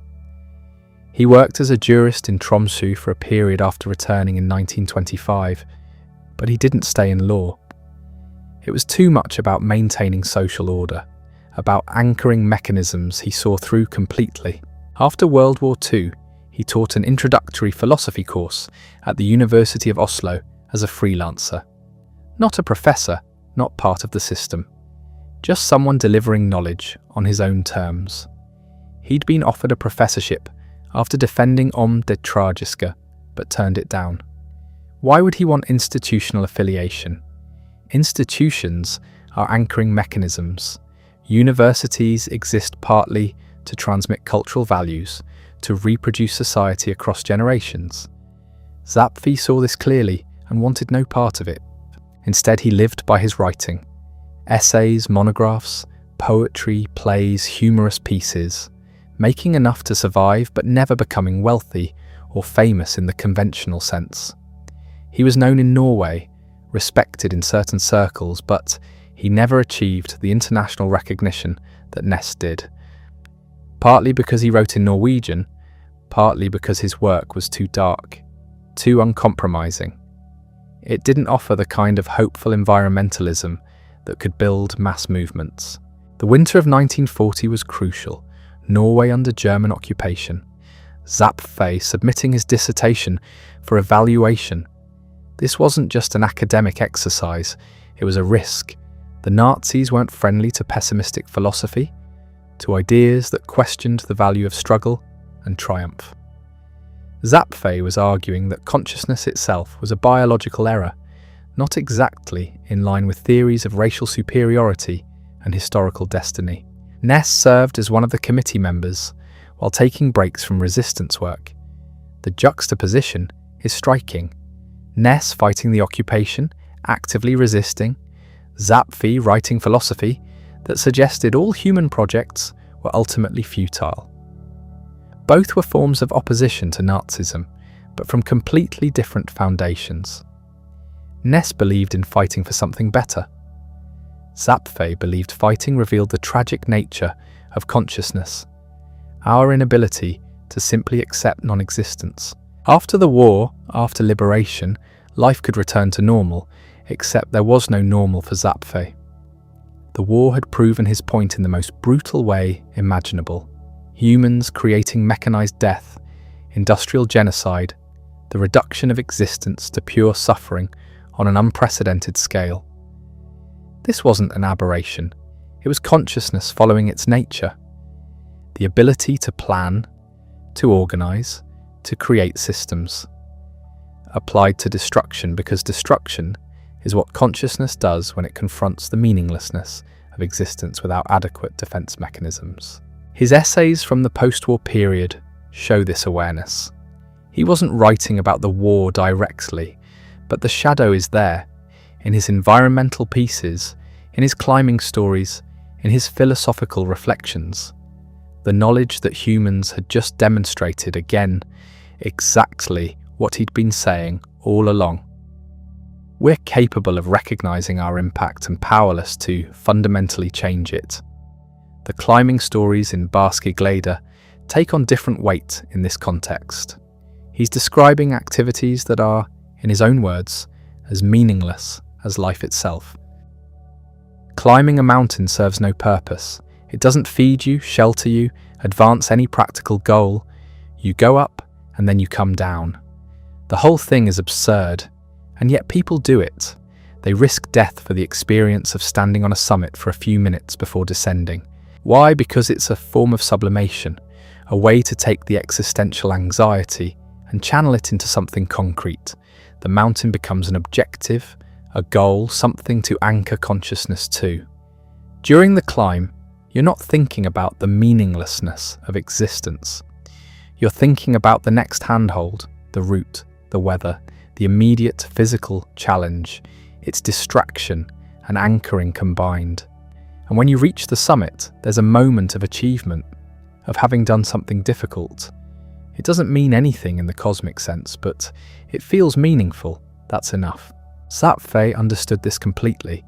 He worked as a jurist in Tromsø for a period after returning in 1925, but he didn't stay in law. It was too much about maintaining social order, about anchoring mechanisms he saw through completely. After World War II, he taught an introductory philosophy course at the University of Oslo as a freelancer. Not a professor, not part of the system. Just someone delivering knowledge on his own terms. He'd been offered a professorship after defending Om det tragiske, but turned it down. Why would he want institutional affiliation? Institutions are anchoring mechanisms. Universities exist partly to transmit cultural values, to reproduce society across generations. Zapfe saw this clearly and wanted no part of it. Instead, he lived by his writing. Essays, monographs, poetry, plays, humorous pieces, making enough to survive but never becoming wealthy or famous in the conventional sense. He was known in Norway, respected in certain circles, but he never achieved the international recognition that Næss did. Partly because he wrote in Norwegian, partly because his work was too dark, too uncompromising. It didn't offer the kind of hopeful environmentalism that could build mass movements. The winter of 1940 was crucial, Norway under German occupation. Zapfe submitting his dissertation for evaluation. This wasn't just an academic exercise, it was a risk. The Nazis weren't friendly to pessimistic philosophy, to ideas that questioned the value of struggle and triumph. Zapfe was arguing that consciousness itself was a biological error, not exactly in line with theories of racial superiority and historical destiny. Næss served as one of the committee members while taking breaks from resistance work. The juxtaposition is striking. Næss fighting the occupation, actively resisting, Zapfe writing philosophy that suggested all human projects were ultimately futile. Both were forms of opposition to Nazism, but from completely different foundations. Næss believed in fighting for something better. Zapfe believed fighting revealed the tragic nature of consciousness, our inability to simply accept non-existence. After the war, after liberation, life could return to normal, except there was no normal for Zapfe. The war had proven his point in the most brutal way imaginable. Humans creating mechanized death, industrial genocide, the reduction of existence to pure suffering on an unprecedented scale. This wasn't an aberration, it was consciousness following its nature. The ability to plan, to organize, to create systems. Applied to destruction because destruction is what consciousness does when it confronts the meaninglessness of existence without adequate defense mechanisms. His essays from the post-war period show this awareness. He wasn't writing about the war directly, but the shadow is there, in his environmental pieces, in his climbing stories, in his philosophical reflections. The knowledge that humans had just demonstrated again exactly what he'd been saying all along. We're capable of recognizing our impact and powerless to fundamentally change it. The climbing stories in Barske Glade take on different weight in this context. He's describing activities that are, in his own words, as meaningless as life itself. Climbing a mountain serves no purpose. It doesn't feed you, shelter you, advance any practical goal. You go up and then you come down. The whole thing is absurd, and yet people do it. They risk death for the experience of standing on a summit for a few minutes before descending. Why? Because it's a form of sublimation, a way to take the existential anxiety and channel it into something concrete. The mountain becomes an objective, a goal, something to anchor consciousness to. During the climb, you're not thinking about the meaninglessness of existence. You're thinking about the next handhold, the route, the weather, the immediate physical challenge. It's distraction and anchoring combined. And when you reach the summit, there's a moment of achievement, of having done something difficult. It doesn't mean anything in the cosmic sense, but it feels meaningful. That's enough. Zapfe understood this completely.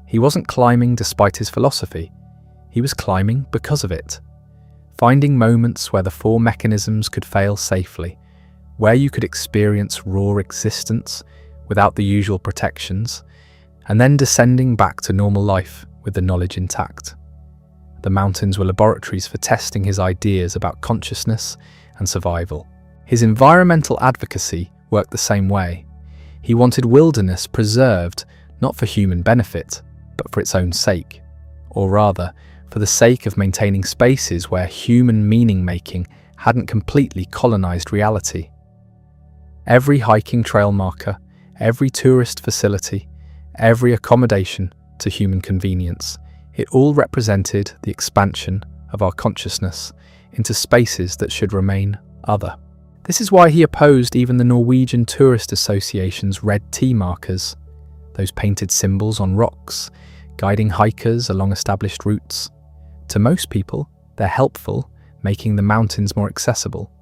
He wasn't climbing despite his philosophy. He was climbing because of it. Finding moments where the four mechanisms could fail safely, where you could experience raw existence without the usual protections, and then descending back to normal life with the knowledge intact. The mountains were laboratories for testing his ideas about consciousness and survival. His environmental advocacy worked the same way. He wanted wilderness preserved not for human benefit, but for its own sake, or rather, for the sake of maintaining spaces where human meaning-making hadn't completely colonized reality. Every hiking trail marker, every tourist facility, every accommodation to human convenience, it all represented the expansion of our consciousness into spaces that should remain other. This is why he opposed even the Norwegian Tourist Association's red T markers, those painted symbols on rocks, guiding hikers along established routes. To most people, they're helpful, making the mountains more accessible.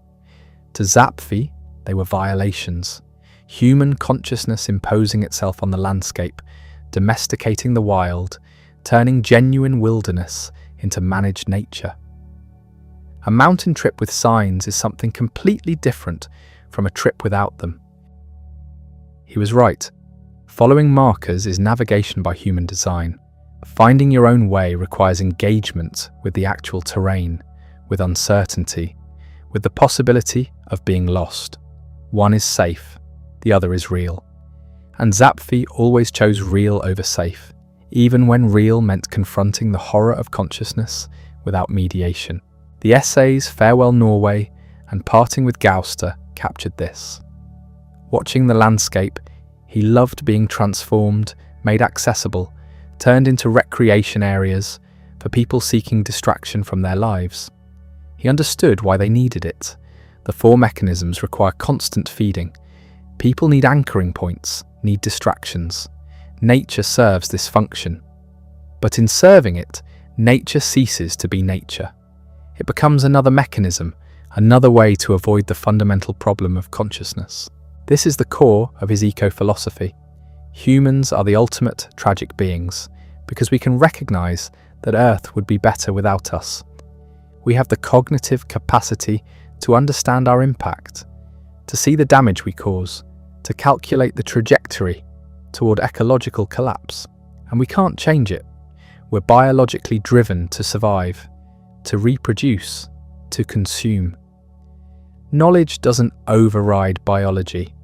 To Zapfe, they were violations, human consciousness imposing itself on the landscape, domesticating the wild, turning genuine wilderness into managed nature. A mountain trip with signs is something completely different from a trip without them. He was right. Following markers is navigation by human design. Finding your own way requires engagement with the actual terrain, with uncertainty, with the possibility of being lost. One is safe, the other is real. And Zapfe always chose real over safe, even when real meant confronting the horror of consciousness without mediation. The essays Farewell Norway and Parting with Gauster captured this. Watching the landscape, he loved being transformed, made accessible, turned into recreation areas for people seeking distraction from their lives. He understood why they needed it. The four mechanisms require constant feeding. People need anchoring points, need distractions. Nature serves this function. But in serving it, nature ceases to be nature. It becomes another mechanism, another way to avoid the fundamental problem of consciousness. This is the core of his eco-philosophy. Humans are the ultimate tragic beings, because we can recognize that Earth would be better without us. We have the cognitive capacity to understand our impact, to see the damage we cause, to calculate the trajectory toward ecological collapse. And we can't change it. We're biologically driven to survive, to reproduce, to consume. Knowledge doesn't override biology.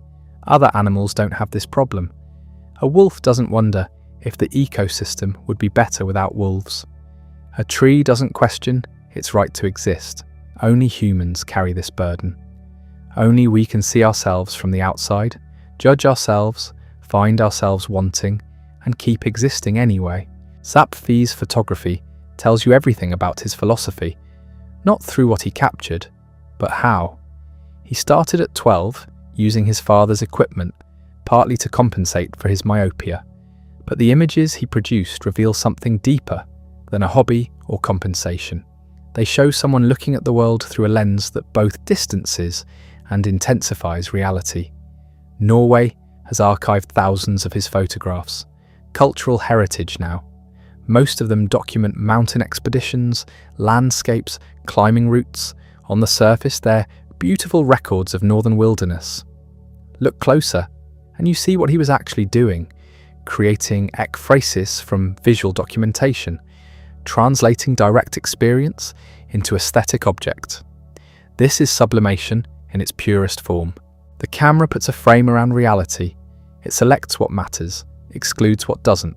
Other animals don't have this problem. A wolf doesn't wonder if the ecosystem would be better without wolves. A tree doesn't question its right to exist. Only humans carry this burden. Only we can see ourselves from the outside, judge ourselves, find ourselves wanting, and keep existing anyway. Zapfe's photography tells you everything about his philosophy, not through what he captured, but how. He started at 12, using his father's equipment, partly to compensate for his myopia, but the images he produced reveal something deeper than a hobby or compensation. They show someone looking at the world through a lens that both distances and intensifies reality. Norway has archived thousands of his photographs, cultural heritage now. Most of them document mountain expeditions, landscapes, climbing routes. On the surface, they're beautiful records of northern wilderness. Look closer, and you see what he was actually doing, creating ekphrasis from visual documentation, translating direct experience into aesthetic object. This is sublimation in its purest form. The camera puts a frame around reality. It selects what matters, excludes what doesn't.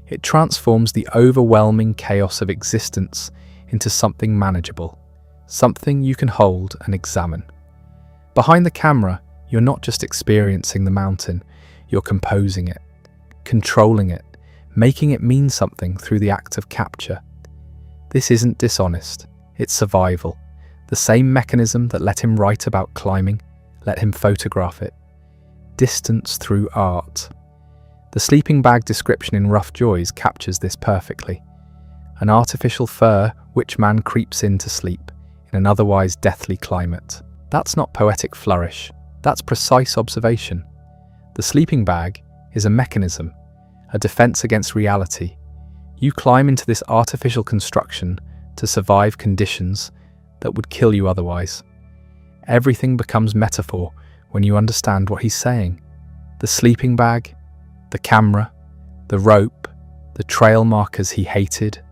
It transforms the overwhelming chaos of existence into something manageable, something you can hold and examine. Behind the camera, you're not just experiencing the mountain, you're composing it, controlling it, making it mean something through the act of capture. This isn't dishonest, it's survival. The same mechanism that let him write about climbing, let him photograph it. Distance through art. The sleeping bag description in Rough Joys captures this perfectly. An artificial fur which man creeps in to sleep in an otherwise deathly climate. That's not poetic flourish, that's precise observation. The sleeping bag is a mechanism, a defense against reality. You climb into this artificial construction to survive conditions that would kill you otherwise. Everything becomes metaphor when you understand what he's saying. The sleeping bag, the camera, the rope, the trail markers he hated,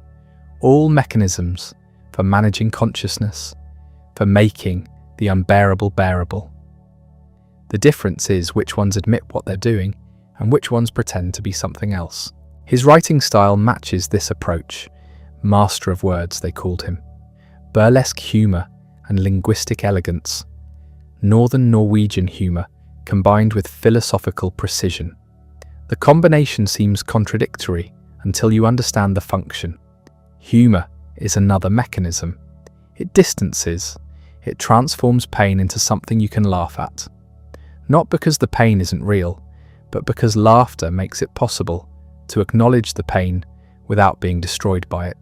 all mechanisms for managing consciousness, for making the unbearable bearable. The difference is which ones admit what they're doing and which ones pretend to be something else. His writing style matches this approach. Master of words, they called him. Burlesque humour and linguistic elegance. Northern Norwegian humour combined with philosophical precision. The combination seems contradictory until you understand the function. Humour is another mechanism. It distances. It transforms pain into something you can laugh at. Not because the pain isn't real, but because laughter makes it possible to acknowledge the pain without being destroyed by it.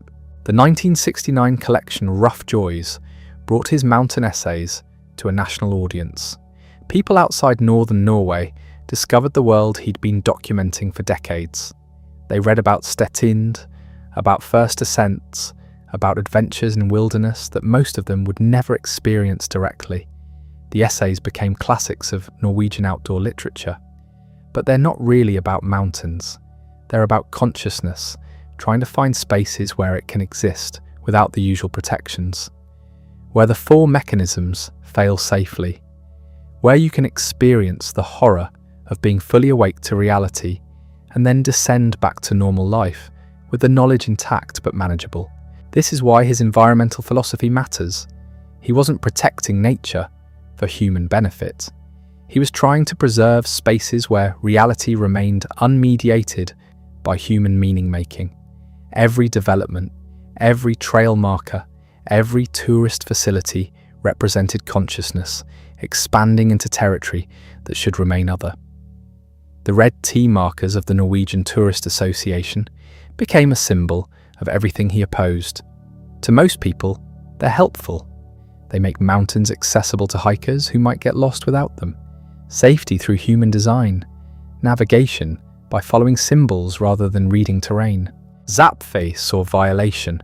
The 1969 collection Rough Joys brought his mountain essays to a national audience. People outside northern Norway discovered the world he'd been documenting for decades. They read about Stetind, about first ascents, about adventures in wilderness that most of them would never experience directly. The essays became classics of Norwegian outdoor literature. But they're not really about mountains. They're about consciousness, trying to find spaces where it can exist without the usual protections, where the four mechanisms fail safely, where you can experience the horror of being fully awake to reality and then descend back to normal life with the knowledge intact but manageable. This is why his environmental philosophy matters. He wasn't protecting nature for human benefit. He was trying to preserve spaces where reality remained unmediated by human meaning-making. Every development, every trail marker, every tourist facility represented consciousness, expanding into territory that should remain other. The red T markers of the Norwegian Tourist Association became a symbol of everything he opposed. To most people, they're helpful. They make mountains accessible to hikers who might get lost without them. Safety through human design. Navigation by following symbols rather than reading terrain. Zapfe saw violation.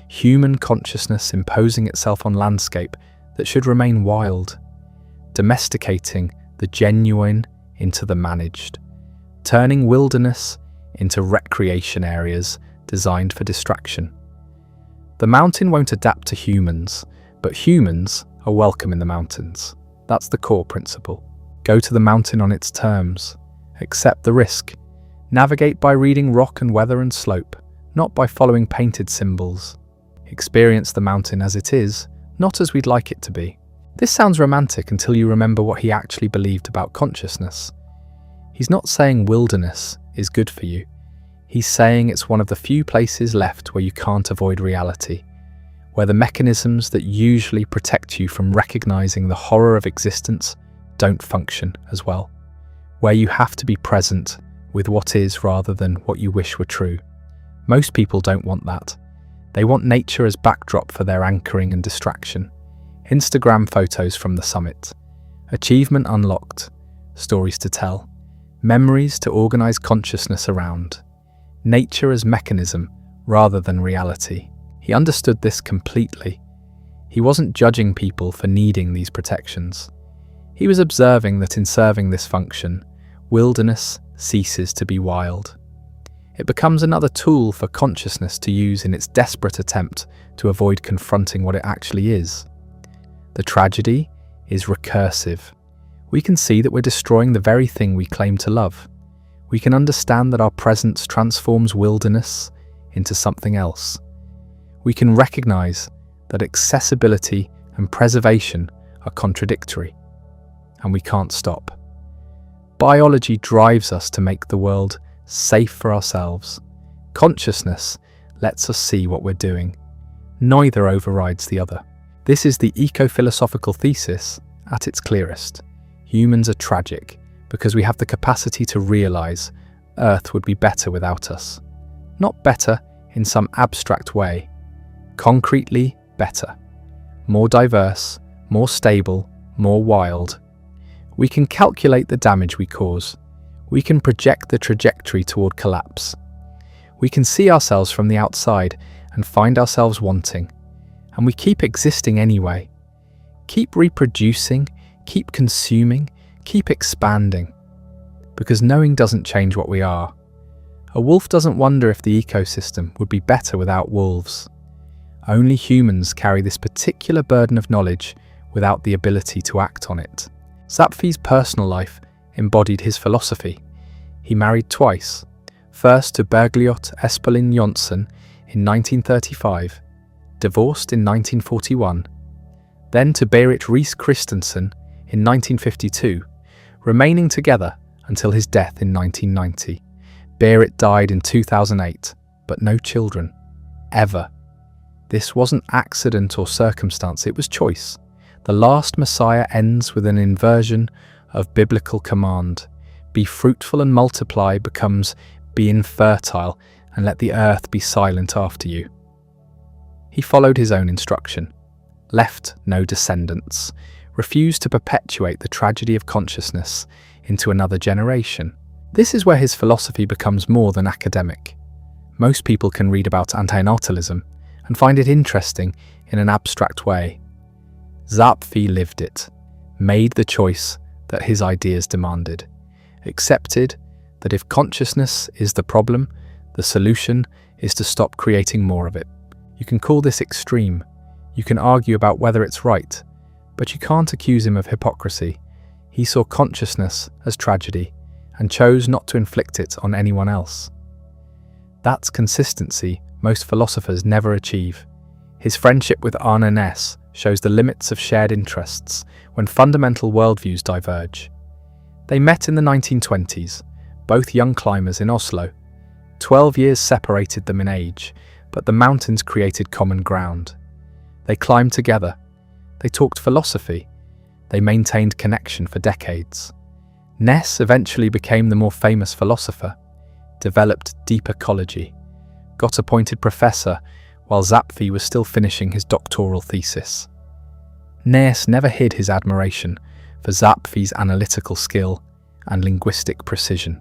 Human consciousness imposing itself on landscape that should remain wild. Domesticating the genuine into the managed. Turning wilderness into recreation areas designed for distraction. The mountain won't adapt to humans, but humans are welcome in the mountains. That's the core principle. Go to the mountain on its terms. Accept the risk. Navigate by reading rock and weather and slope, not by following painted symbols. Experience the mountain as it is, not as we'd like it to be. This sounds romantic until you remember what he actually believed about consciousness. He's not saying wilderness is good for you. He's saying it's one of the few places left where you can't avoid reality, where the mechanisms that usually protect you from recognizing the horror of existence don't function as well, where you have to be present with what is rather than what you wish were true. Most people don't want that. They want nature as backdrop for their anchoring and distraction. Instagram photos from the summit. Achievement unlocked. Stories to tell. Memories to organize consciousness around. Nature as mechanism rather than reality. He understood this completely. He wasn't judging people for needing these protections. He was observing that in serving this function, wilderness ceases to be wild. It becomes another tool for consciousness to use in its desperate attempt to avoid confronting what it actually is. The tragedy is recursive. We can see that we're destroying the very thing we claim to love. We can understand that our presence transforms wilderness into something else. We can recognize that accessibility and preservation are contradictory, and we can't stop. Biology drives us to make the world safe for ourselves. Consciousness lets us see what we're doing. Neither overrides the other. This is the eco-philosophical thesis at its clearest. Humans are tragic because we have the capacity to realize Earth would be better without us. Not better in some abstract way. Concretely better. More diverse, more stable, more wild. We can calculate the damage we cause. We can project the trajectory toward collapse. We can see ourselves from the outside and find ourselves wanting. And we keep existing anyway. Keep reproducing, keep consuming, keep expanding. Because knowing doesn't change what we are. A wolf doesn't wonder if the ecosystem would be better without wolves. Only humans carry this particular burden of knowledge without the ability to act on it. Zapfe's personal life embodied his philosophy. He married twice, first to Bergljot Espeland Jonsson in 1935, divorced in 1941, then to Berit Rees Christensen in 1952, remaining together until his death in 1990. Berit died in 2008, but no children. Ever. This wasn't accident or circumstance, it was choice. The last Messiah ends with an inversion of biblical command. Be fruitful and multiply becomes be infertile and let the earth be silent after you. He followed his own instruction, left no descendants, refused to perpetuate the tragedy of consciousness into another generation. This is where his philosophy becomes more than academic. Most people can read about anti-natalism and find it interesting in an abstract way. Zapfe lived it, made the choice that his ideas demanded, accepted that if consciousness is the problem, the solution is to stop creating more of it. You can call this extreme, you can argue about whether it's right, but you can't accuse him of hypocrisy. He saw consciousness as tragedy and chose not to inflict it on anyone else. That's consistency most philosophers never achieve. His friendship with Arne Næss shows the limits of shared interests when fundamental worldviews diverge. They met in the 1920s, both young climbers in Oslo. 12 years separated them in age, but the mountains created common ground. They climbed together. They talked philosophy. They maintained connection for decades. Næss eventually became the more famous philosopher, developed deep ecology, got appointed professor while Zapfe was still finishing his doctoral thesis. Næss never hid his admiration for Zapfe's analytical skill and linguistic precision.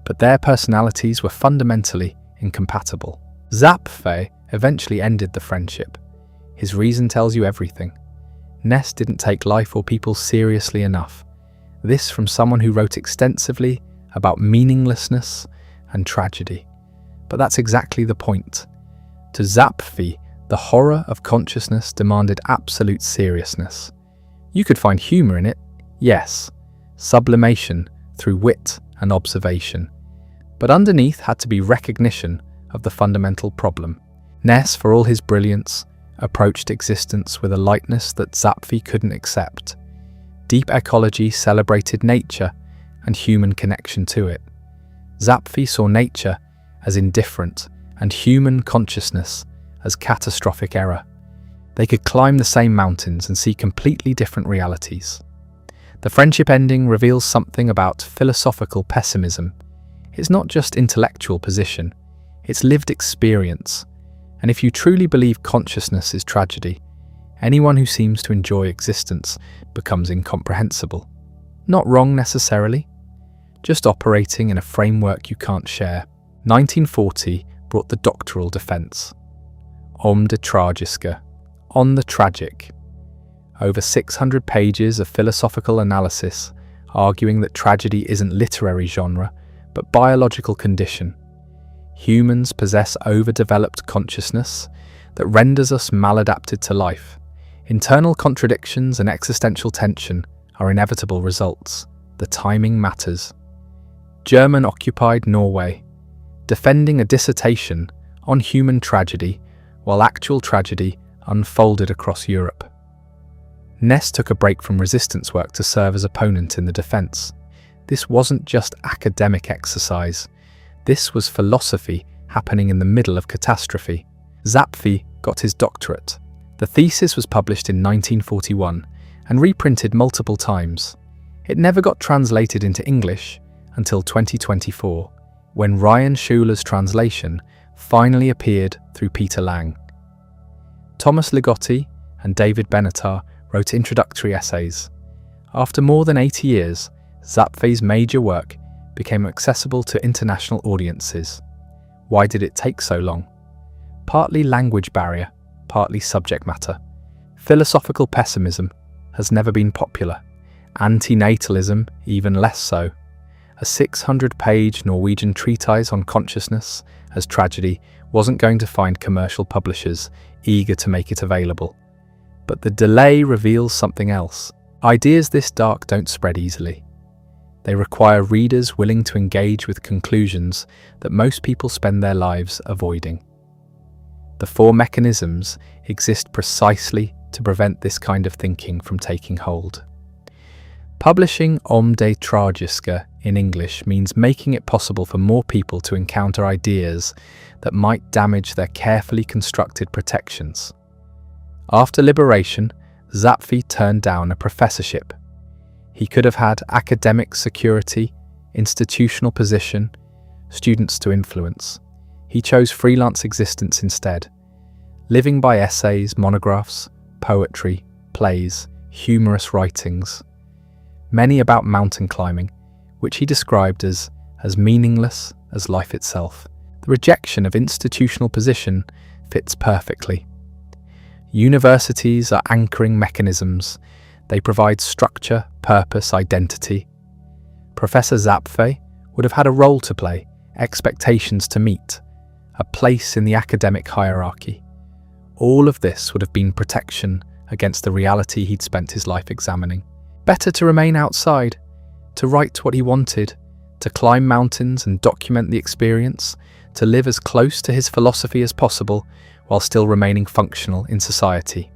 But their personalities were fundamentally incompatible. Zapfe eventually ended the friendship. His reason tells you everything. Næss didn't take life or people seriously enough. This from someone who wrote extensively about meaninglessness and tragedy. But that's exactly the point. To Zapfe, The horror of consciousness demanded absolute seriousness. You could find humour in it, yes, sublimation through wit and observation, but underneath had to be recognition of the fundamental problem. Ness, for all his brilliance, approached existence with a lightness that Zapfe couldn't accept. Deep ecology celebrated nature and human connection to it. Zapfe saw nature as indifferent and human consciousness as catastrophic error. They could climb the same mountains and see completely different realities. The friendship ending reveals something about philosophical pessimism. It's not just intellectual position, it's lived experience. And if you truly believe consciousness is tragedy, anyone who seems to enjoy existence becomes incomprehensible. Not wrong necessarily, just operating in a framework you can't share. 1940 brought the doctoral defense. Om det tragiska, on the tragic. Over 600 pages of philosophical analysis arguing that tragedy isn't literary genre, but biological condition. Humans possess overdeveloped consciousness that renders us maladapted to life. Internal contradictions and existential tension are inevitable results. The timing matters. German-occupied Norway, defending a dissertation on human tragedy while actual tragedy unfolded across Europe. Ness took a break from resistance work to serve as opponent in the defense. This wasn't just academic exercise. This was philosophy happening in the middle of catastrophe. Zapfe got his doctorate. The thesis was published in 1941 and reprinted multiple times. It never got translated into English until 2024, when Ryan Schuler's translation finally appeared through Peter Lang. Thomas Ligotti and David Benatar wrote introductory essays. After more than 80 years, Zapfe's major work became accessible to international audiences. Why did it take so long? Partly language barrier, partly subject matter. Philosophical pessimism has never been popular. Anti-natalism even less so. A 600-page Norwegian treatise on consciousness as tragedy wasn't going to find commercial publishers eager to make it available. But the delay reveals something else. Ideas this dark don't spread easily. They require readers willing to engage with conclusions that most people spend their lives avoiding. The four mechanisms exist precisely to prevent this kind of thinking from taking hold. Publishing Om det tragiska in English means making it possible for more people to encounter ideas that might damage their carefully constructed protections. After liberation, Zapfe turned down a professorship. He could have had academic security, institutional position, students to influence. He chose freelance existence instead, living by essays, monographs, poetry, plays, humorous writings, many about mountain climbing, which he described as meaningless as life itself. The rejection of institutional position fits perfectly. Universities are anchoring mechanisms. They provide structure, purpose, identity. Professor Zapfe would have had a role to play, expectations to meet, a place in the academic hierarchy. All of this would have been protection against the reality he'd spent his life examining. Better to remain outside, to write what he wanted, to climb mountains and document the experience, to live as close to his philosophy as possible while still remaining functional in society.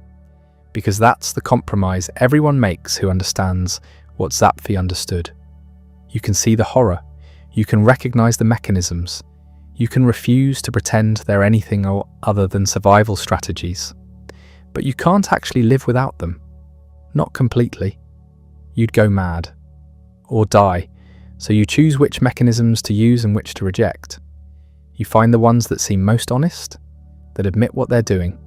Because that's the compromise everyone makes who understands what Zapfe understood. You can see the horror, you can recognize the mechanisms, you can refuse to pretend they're anything other than survival strategies. But you can't actually live without them. Not completely. You'd go mad. Or die. So you choose which mechanisms to use and which to reject. You find the ones that seem most honest, that admit what they're doing,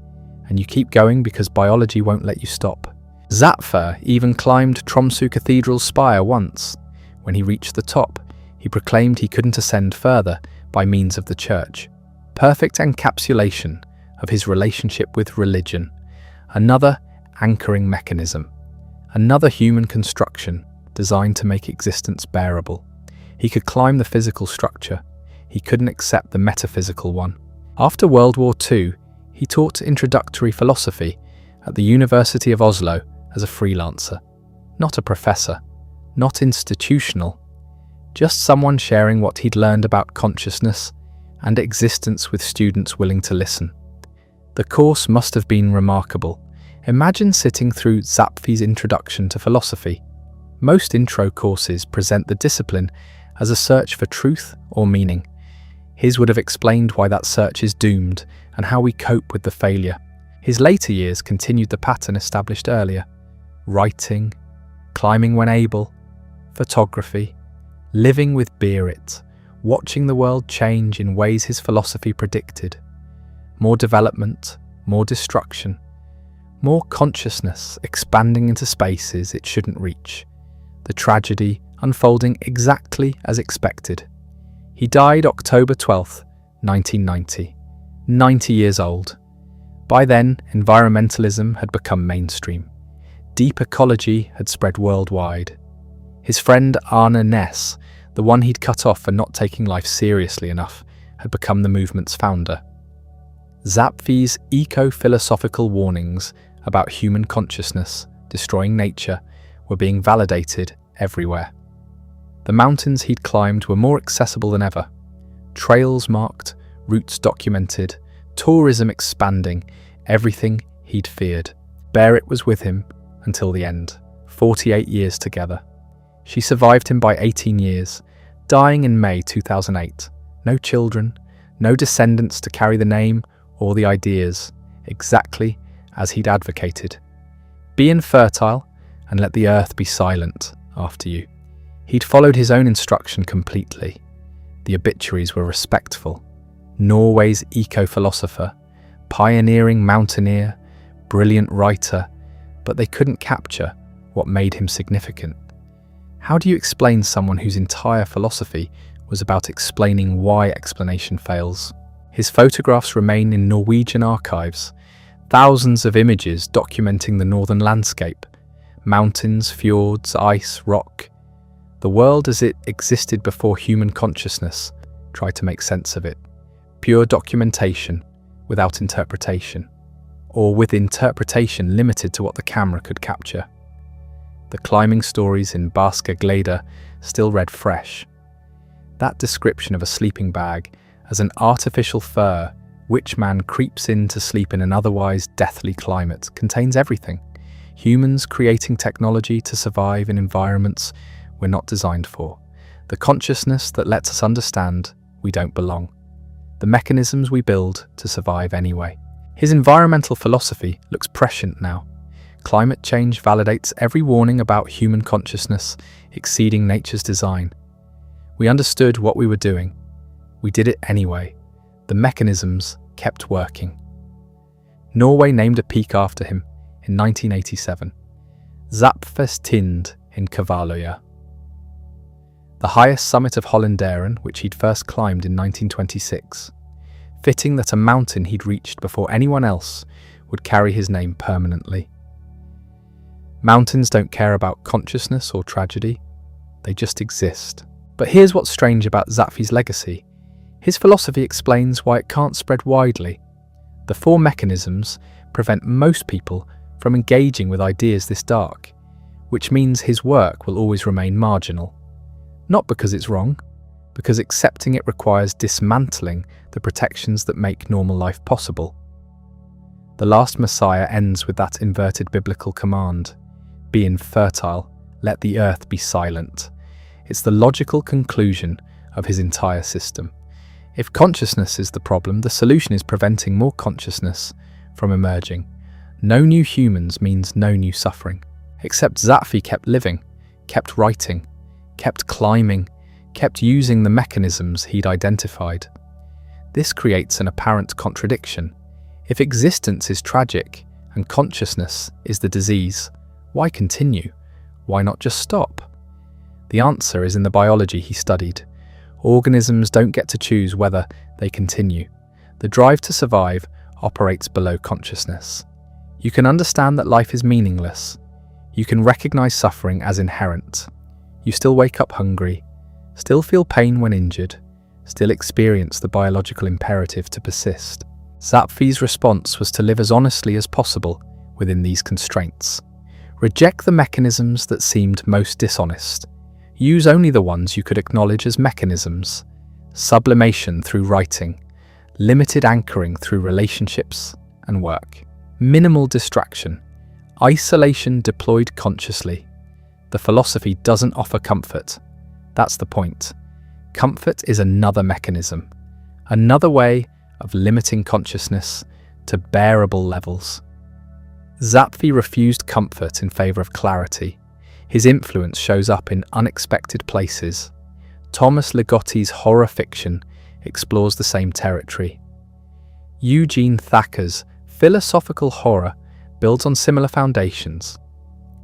and you keep going because biology won't let you stop. Zapfe even climbed Tromsø Cathedral's spire once. When he reached the top, he proclaimed he couldn't ascend further by means of the church. Perfect encapsulation of his relationship with religion. Another anchoring mechanism. Another human construction designed to make existence bearable. He could climb the physical structure. He couldn't accept the metaphysical one. After World War II, He taught introductory philosophy at the University of Oslo as a freelancer, not a professor, not institutional, just someone sharing what he'd learned about consciousness and existence with students willing to listen. The course must have been remarkable. Imagine sitting through Zapfe's Introduction to Philosophy. Most intro courses present the discipline as a search for truth or meaning. His would have explained why that search is doomed and how we cope with the failure. His later years continued the pattern established earlier. Writing, climbing when able, photography, living with Berit, watching the world change in ways his philosophy predicted. More development, more destruction, more consciousness expanding into spaces it shouldn't reach. The tragedy unfolding exactly as expected. He died October 12th, 1990, 90 years old. By then, environmentalism had become mainstream. Deep ecology had spread worldwide. His friend Arne Næss, the one he'd cut off for not taking life seriously enough, had become the movement's founder. Zapfe's eco-philosophical warnings about human consciousness destroying nature were being validated everywhere. The mountains he'd climbed were more accessible than ever. Trails marked, routes documented, tourism expanding, everything he'd feared. Berit was with him until the end, 48 years together. She survived him by 18 years, dying in May 2008. No children, no descendants to carry the name or the ideas, exactly as he'd advocated. Be infertile and let the earth be silent after you. He'd followed his own instruction completely. The obituaries were respectful. Norway's eco-philosopher, pioneering mountaineer, brilliant writer, but they couldn't capture what made him significant. How do you explain someone whose entire philosophy was about explaining why explanation fails? His photographs remain in Norwegian archives, thousands of images documenting the northern landscape, mountains, fjords, ice, rock. The world as it existed before human consciousness tried to make sense of it. Pure documentation without interpretation, or with interpretation limited to what the camera could capture. The climbing stories in Barska Gleder still read fresh. That description of a sleeping bag as an artificial fur which man creeps in to sleep in an otherwise deathly climate contains everything. Humans creating technology to survive in environments we're not designed for. The consciousness that lets us understand we don't belong. The mechanisms we build to survive anyway. His environmental philosophy looks prescient now. Climate change validates every warning about human consciousness exceeding nature's design. We understood what we were doing. We did it anyway. The mechanisms kept working. Norway named a peak after him in 1987. Zapfestind in Kvaløya. The highest summit of Hollenderen, which he'd first climbed in 1926. Fitting that a mountain he'd reached before anyone else would carry his name permanently. Mountains don't care about consciousness or tragedy, they just exist. But here's what's strange about Zapfe's legacy. His philosophy explains why it can't spread widely. The four mechanisms prevent most people from engaging with ideas this dark, which means his work will always remain marginal. Not because it's wrong, because accepting it requires dismantling the protections that make normal life possible. The Last Messiah ends with that inverted biblical command: be infertile, let the earth be silent. It's the logical conclusion of his entire system. If consciousness is the problem, the solution is preventing more consciousness from emerging. No new humans means no new suffering. Except Zapfe kept living, kept writing, kept climbing, kept using the mechanisms he'd identified. This creates an apparent contradiction. If existence is tragic and consciousness is the disease, why continue? Why not just stop? The answer is in the biology he studied. Organisms don't get to choose whether they continue. The drive to survive operates below consciousness. You can understand that life is meaningless. You can recognize suffering as inherent. You still wake up hungry, still feel pain when injured, still experience the biological imperative to persist. Zapfe's response was to live as honestly as possible within these constraints. Reject the mechanisms that seemed most dishonest. Use only the ones you could acknowledge as mechanisms. Sublimation through writing, limited anchoring through relationships and work. Minimal distraction, isolation deployed consciously. The philosophy doesn't offer comfort. That's the point. Comfort is another mechanism, another way of limiting consciousness to bearable levels. Zapfe refused comfort in favor of clarity. His influence shows up in unexpected places. Thomas Ligotti's horror fiction explores the same territory. Eugene Thacker's philosophical horror builds on similar foundations.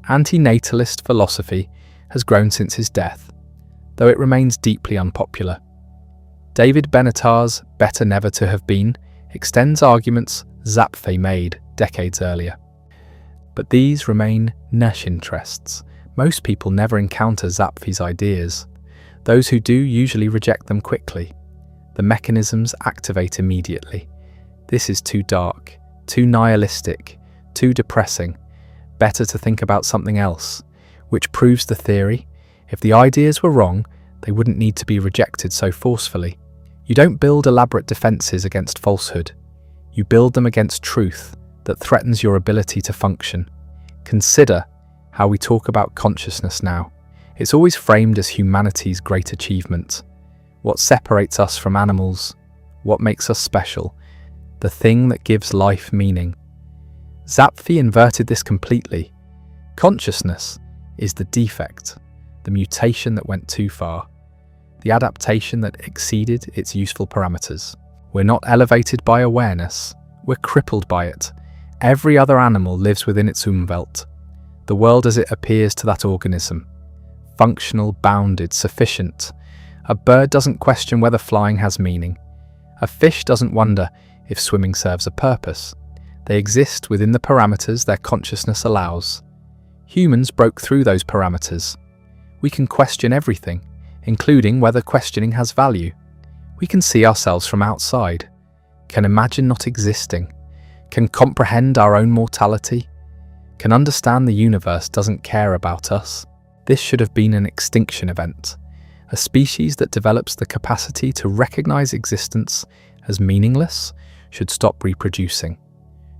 Anti-natalist philosophy has grown since his death, though it remains deeply unpopular. David Benatar's Better Never to Have Been extends arguments Zapfe made decades earlier. But these remain niche interests. Most people never encounter Zapfe's ideas. Those who do usually reject them quickly. The mechanisms activate immediately. This is too dark, too nihilistic, too depressing. Better to think about something else, which proves the theory. If the ideas were wrong, they wouldn't need to be rejected so forcefully. You don't build elaborate defenses against falsehood. You build them against truth that threatens your ability to function. Consider how we talk about consciousness now. It's always framed as humanity's great achievement. What separates us from animals, what makes us special, the thing that gives life meaning. Zapfe inverted this completely. Consciousness is the defect, the mutation that went too far, the adaptation that exceeded its useful parameters. We're not elevated by awareness, we're crippled by it. Every other animal lives within its umwelt, the world as it appears to that organism. Functional, bounded, sufficient. A bird doesn't question whether flying has meaning. A fish doesn't wonder if swimming serves a purpose. They exist within the parameters their consciousness allows. Humans broke through those parameters. We can question everything, including whether questioning has value. We can see ourselves from outside, can imagine not existing, can comprehend our own mortality, can understand the universe doesn't care about us. This should have been an extinction event. A species that develops the capacity to recognize existence as meaningless should stop reproducing,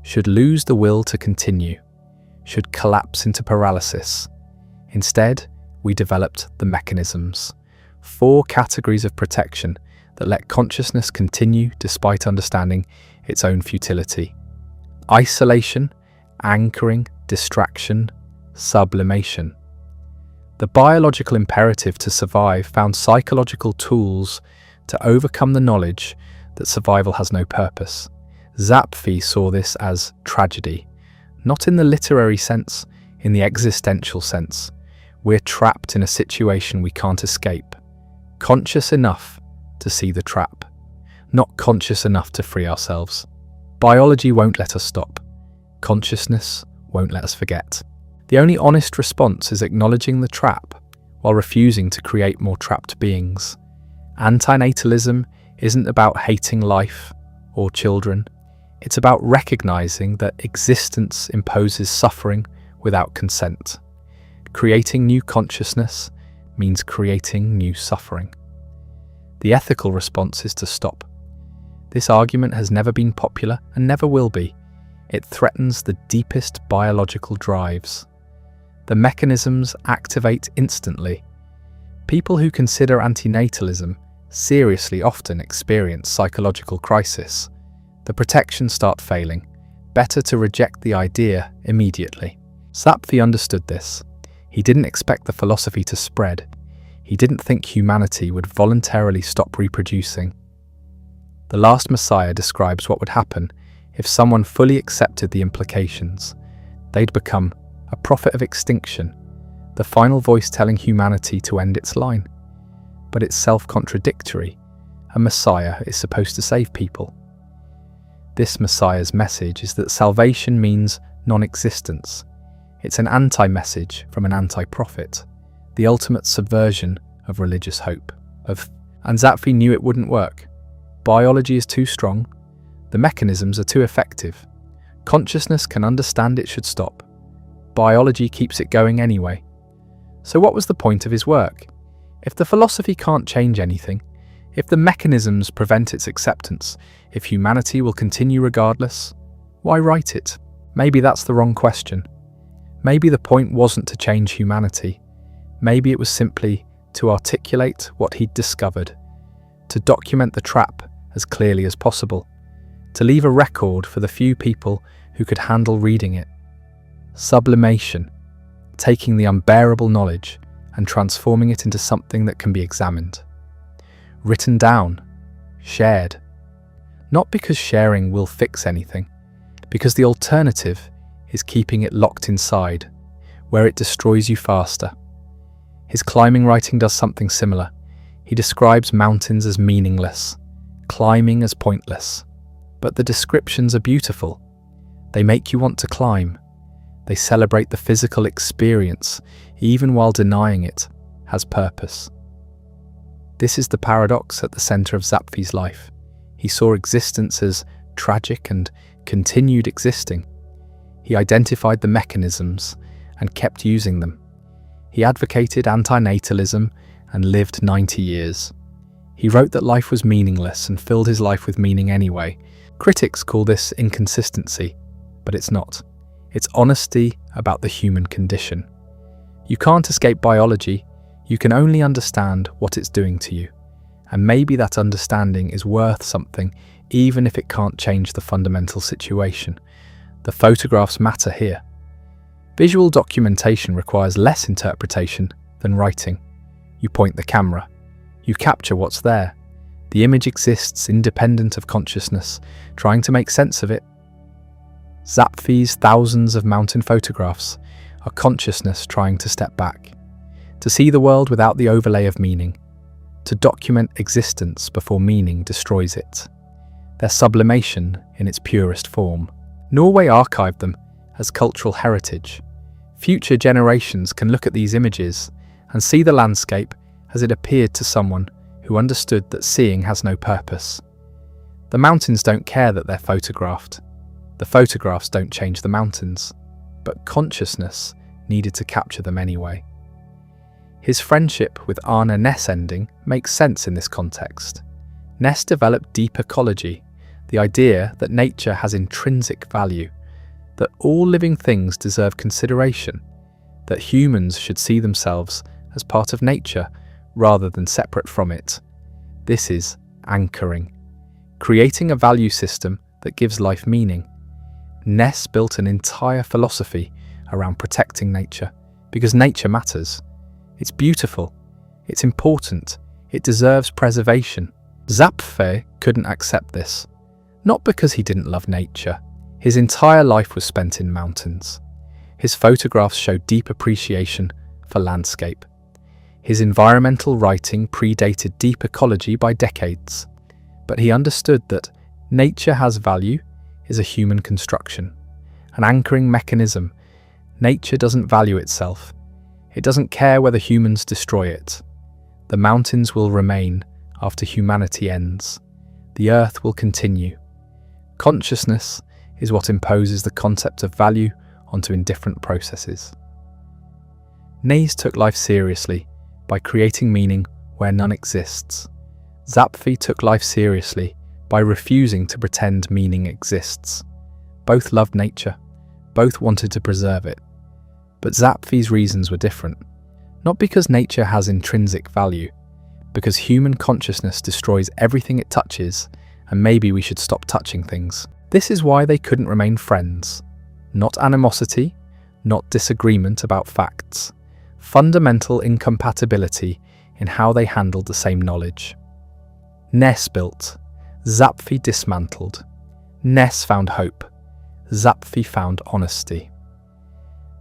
should lose the will to continue, should collapse into paralysis. Instead, we developed the mechanisms, 4 categories of protection that let consciousness continue despite understanding its own futility. Isolation, anchoring, distraction, sublimation. The biological imperative to survive found psychological tools to overcome the knowledge that survival has no purpose. Zapfe saw this as tragedy, not in the literary sense, in the existential sense. We're trapped in a situation we can't escape, conscious enough to see the trap, not conscious enough to free ourselves. Biology won't let us stop. Consciousness won't let us forget. The only honest response is acknowledging the trap while refusing to create more trapped beings. Anti-natalism isn't about hating life or children. It's about recognizing that existence imposes suffering without consent. Creating new consciousness means creating new suffering. The ethical response is to stop. This argument has never been popular and never will be. It threatens the deepest biological drives. The mechanisms activate instantly. People who consider anti-natalism seriously often experience psychological crisis. The protections start failing. Better to reject the idea immediately. Zapfe understood this. He didn't expect the philosophy to spread. He didn't think humanity would voluntarily stop reproducing. The Last Messiah describes what would happen if someone fully accepted the implications. They'd become a prophet of extinction, the final voice telling humanity to end its line. But it's self-contradictory. A Messiah is supposed to save people. This Messiah's message is that salvation means non-existence. It's an anti-message from an anti-prophet, the ultimate subversion of religious hope. And Zapfe knew it wouldn't work. Biology is too strong. The mechanisms are too effective. Consciousness can understand it should stop. Biology keeps it going anyway. So what was the point of his work? If the philosophy can't change anything, if the mechanisms prevent its acceptance, if humanity will continue regardless, why write it? Maybe that's the wrong question. Maybe the point wasn't to change humanity. Maybe it was simply to articulate what he'd discovered, to document the trap as clearly as possible, to leave a record for the few people who could handle reading it. Sublimation, taking the unbearable knowledge and transforming it into something that can be examined. Written down, shared. Not because sharing will fix anything, because the alternative is keeping it locked inside, where it destroys you faster. His climbing writing does something similar. He describes mountains as meaningless, climbing as pointless. But the descriptions are beautiful. They make you want to climb. They celebrate the physical experience, even while denying it has purpose. This is the paradox at the center of Zapfe's life. He saw existence as tragic and continued existing. He identified the mechanisms and kept using them. He advocated anti-natalism and lived 90 years. He wrote that life was meaningless and filled his life with meaning anyway. Critics call this inconsistency, but it's not. It's honesty about the human condition. You can't escape biology, you can only understand what it's doing to you. And maybe that understanding is worth something, even if it can't change the fundamental situation. The photographs matter here. Visual documentation requires less interpretation than writing. You point the camera. You capture what's there. The image exists independent of consciousness, trying to make sense of it. Zapfe's thousands of mountain photographs are consciousness trying to step back, to see the world without the overlay of meaning, to document existence before meaning destroys it. They're sublimation in its purest form. Norway archived them as cultural heritage. Future generations can look at these images and see the landscape as it appeared to someone who understood that seeing has no purpose. The mountains don't care that they're photographed. The photographs don't change the mountains, but consciousness needed to capture them anyway. His friendship with Arne Næss ending makes sense in this context. Næss developed deep ecology, the idea that nature has intrinsic value, that all living things deserve consideration, that humans should see themselves as part of nature rather than separate from it. This is anchoring, creating a value system that gives life meaning. Næss built an entire philosophy around protecting nature, because nature matters. It's beautiful, it's important, it deserves preservation. Zapfe couldn't accept this, not because he didn't love nature. His entire life was spent in mountains. His photographs show deep appreciation for landscape. His environmental writing predated deep ecology by decades, but he understood that nature has value is a human construction, an anchoring mechanism. Nature doesn't value itself. It doesn't care whether humans destroy it. The mountains will remain after humanity ends. The earth will continue. Consciousness is what imposes the concept of value onto indifferent processes. Næss took life seriously by creating meaning where none exists. Zapfe took life seriously by refusing to pretend meaning exists. Both loved nature, both wanted to preserve it. But Zapfe's reasons were different. Not because nature has intrinsic value, because human consciousness destroys everything it touches, and maybe we should stop touching things. This is why they couldn't remain friends. Not animosity, not disagreement about facts. Fundamental incompatibility in how they handled the same knowledge. Næss built. Zapfe dismantled. Næss found hope. Zapfe found honesty.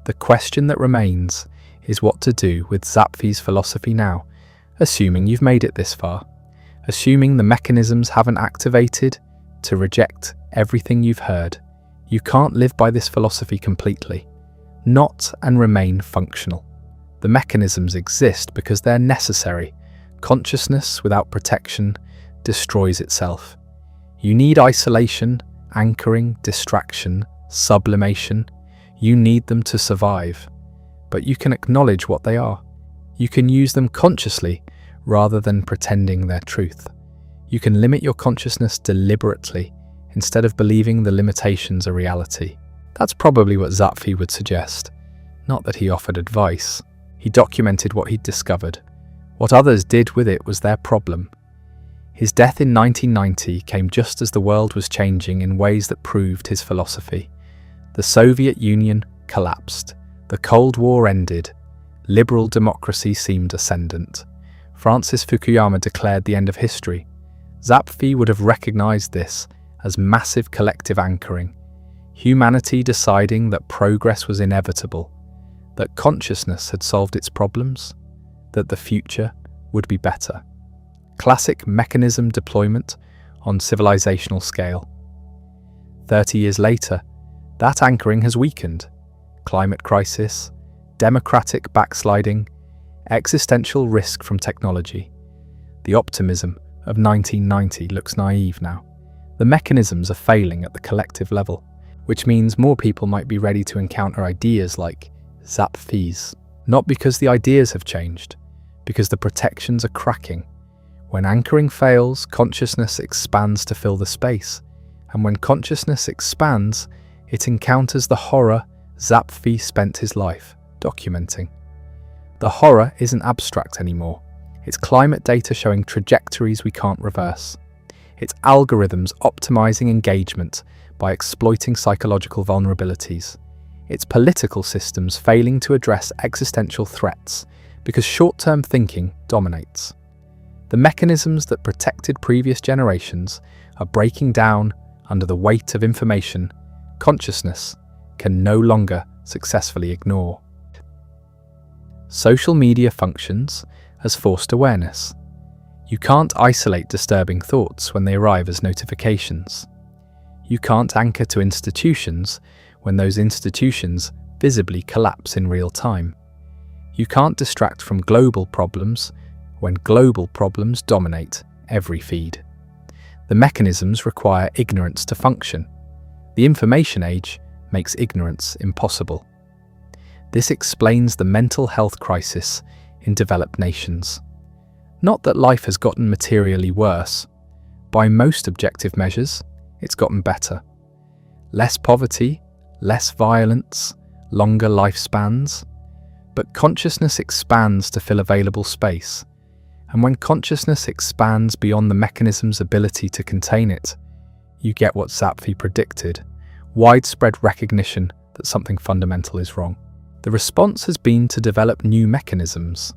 The question that remains is what to do with Zapfe's philosophy now, assuming you've made it this far, assuming the mechanisms haven't activated to reject everything you've heard. You can't live by this philosophy completely, not and remain functional. The mechanisms exist because they're necessary. Consciousness without protection destroys itself. You need isolation, anchoring, distraction, sublimation. You need them to survive. But you can acknowledge what they are. You can use them consciously rather than pretending they're truth. You can limit your consciousness deliberately instead of believing the limitations are reality. That's probably what Zapfe would suggest. Not that he offered advice. He documented what he'd discovered. What others did with it was their problem. His death in 1990 came just as the world was changing in ways that proved his philosophy. The Soviet Union collapsed. The Cold War ended. Liberal democracy seemed ascendant. Francis Fukuyama declared the end of history. Zapfe would have recognized this as massive collective anchoring. Humanity deciding that progress was inevitable, that consciousness had solved its problems, that the future would be better. Classic mechanism deployment on civilizational scale. 30 years later, that anchoring has weakened. Climate crisis, democratic backsliding, existential risk from technology. The optimism of 1990 looks naive now. The mechanisms are failing at the collective level, which means more people might be ready to encounter ideas like Zapfe's. Not because the ideas have changed, because the protections are cracking. When anchoring fails, consciousness expands to fill the space. And when consciousness expands, it encounters the horror Zapfe spent his life documenting. The horror isn't abstract anymore. It's climate data showing trajectories we can't reverse. It's algorithms optimizing engagement by exploiting psychological vulnerabilities. It's political systems failing to address existential threats because short-term thinking dominates. The mechanisms that protected previous generations are breaking down under the weight of information consciousness can no longer successfully ignore. Social media functions as forced awareness. You can't isolate disturbing thoughts when they arrive as notifications. You can't anchor to institutions when those institutions visibly collapse in real time. You can't distract from global problems when global problems dominate every feed. The mechanisms require ignorance to function. The information age makes ignorance impossible. This explains the mental health crisis in developed nations. Not that life has gotten materially worse. By most objective measures, it's gotten better. Less poverty, less violence, longer lifespans. But consciousness expands to fill available space. And when consciousness expands beyond the mechanism's ability to contain it, you get what Zapfe predicted: widespread recognition that something fundamental is wrong. The response has been to develop new mechanisms.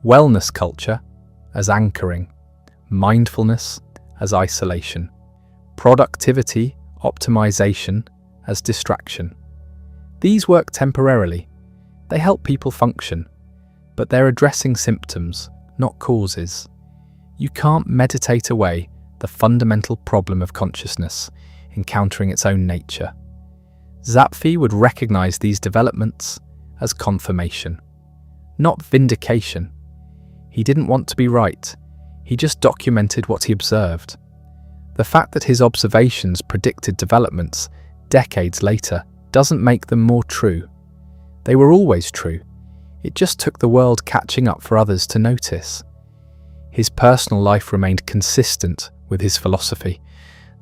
Wellness culture as anchoring, mindfulness as isolation, productivity optimization as distraction. These work temporarily. They help people function, but they're addressing symptoms, not causes. You can't meditate away the fundamental problem of consciousness, encountering its own nature. Zapfe would recognize these developments as confirmation, not vindication. He didn't want to be right. He just documented what he observed. The fact that his observations predicted developments decades later doesn't make them more true. They were always true. It just took the world catching up for others to notice. His personal life remained consistent with his philosophy.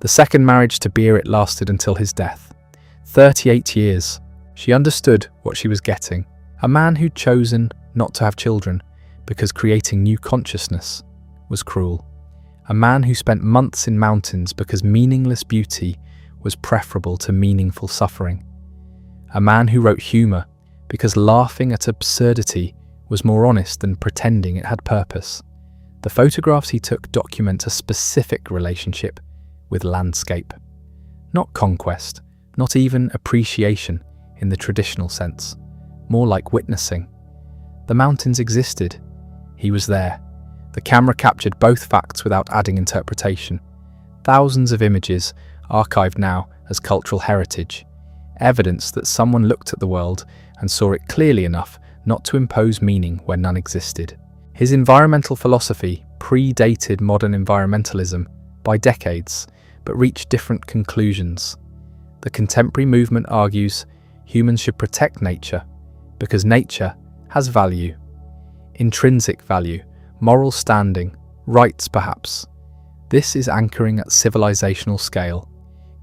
The second marriage to Berit lasted until his death. 38 years. She understood what she was getting. A man who'd chosen not to have children because creating new consciousness was cruel. A man who spent months in mountains because meaningless beauty was preferable to meaningful suffering. A man who wrote humour because laughing at absurdity was more honest than pretending it had purpose. The photographs he took document a specific relationship with landscape. Not conquest, not even appreciation in the traditional sense, more like witnessing. The mountains existed. He was there. The camera captured both facts without adding interpretation. Thousands of images archived now as cultural heritage, evidence that someone looked at the world and saw it clearly enough not to impose meaning where none existed. His environmental philosophy predated modern environmentalism by decades, but reach different conclusions. The contemporary movement argues humans should protect nature because nature has value, intrinsic value, moral standing, rights perhaps. This is anchoring at civilizational scale,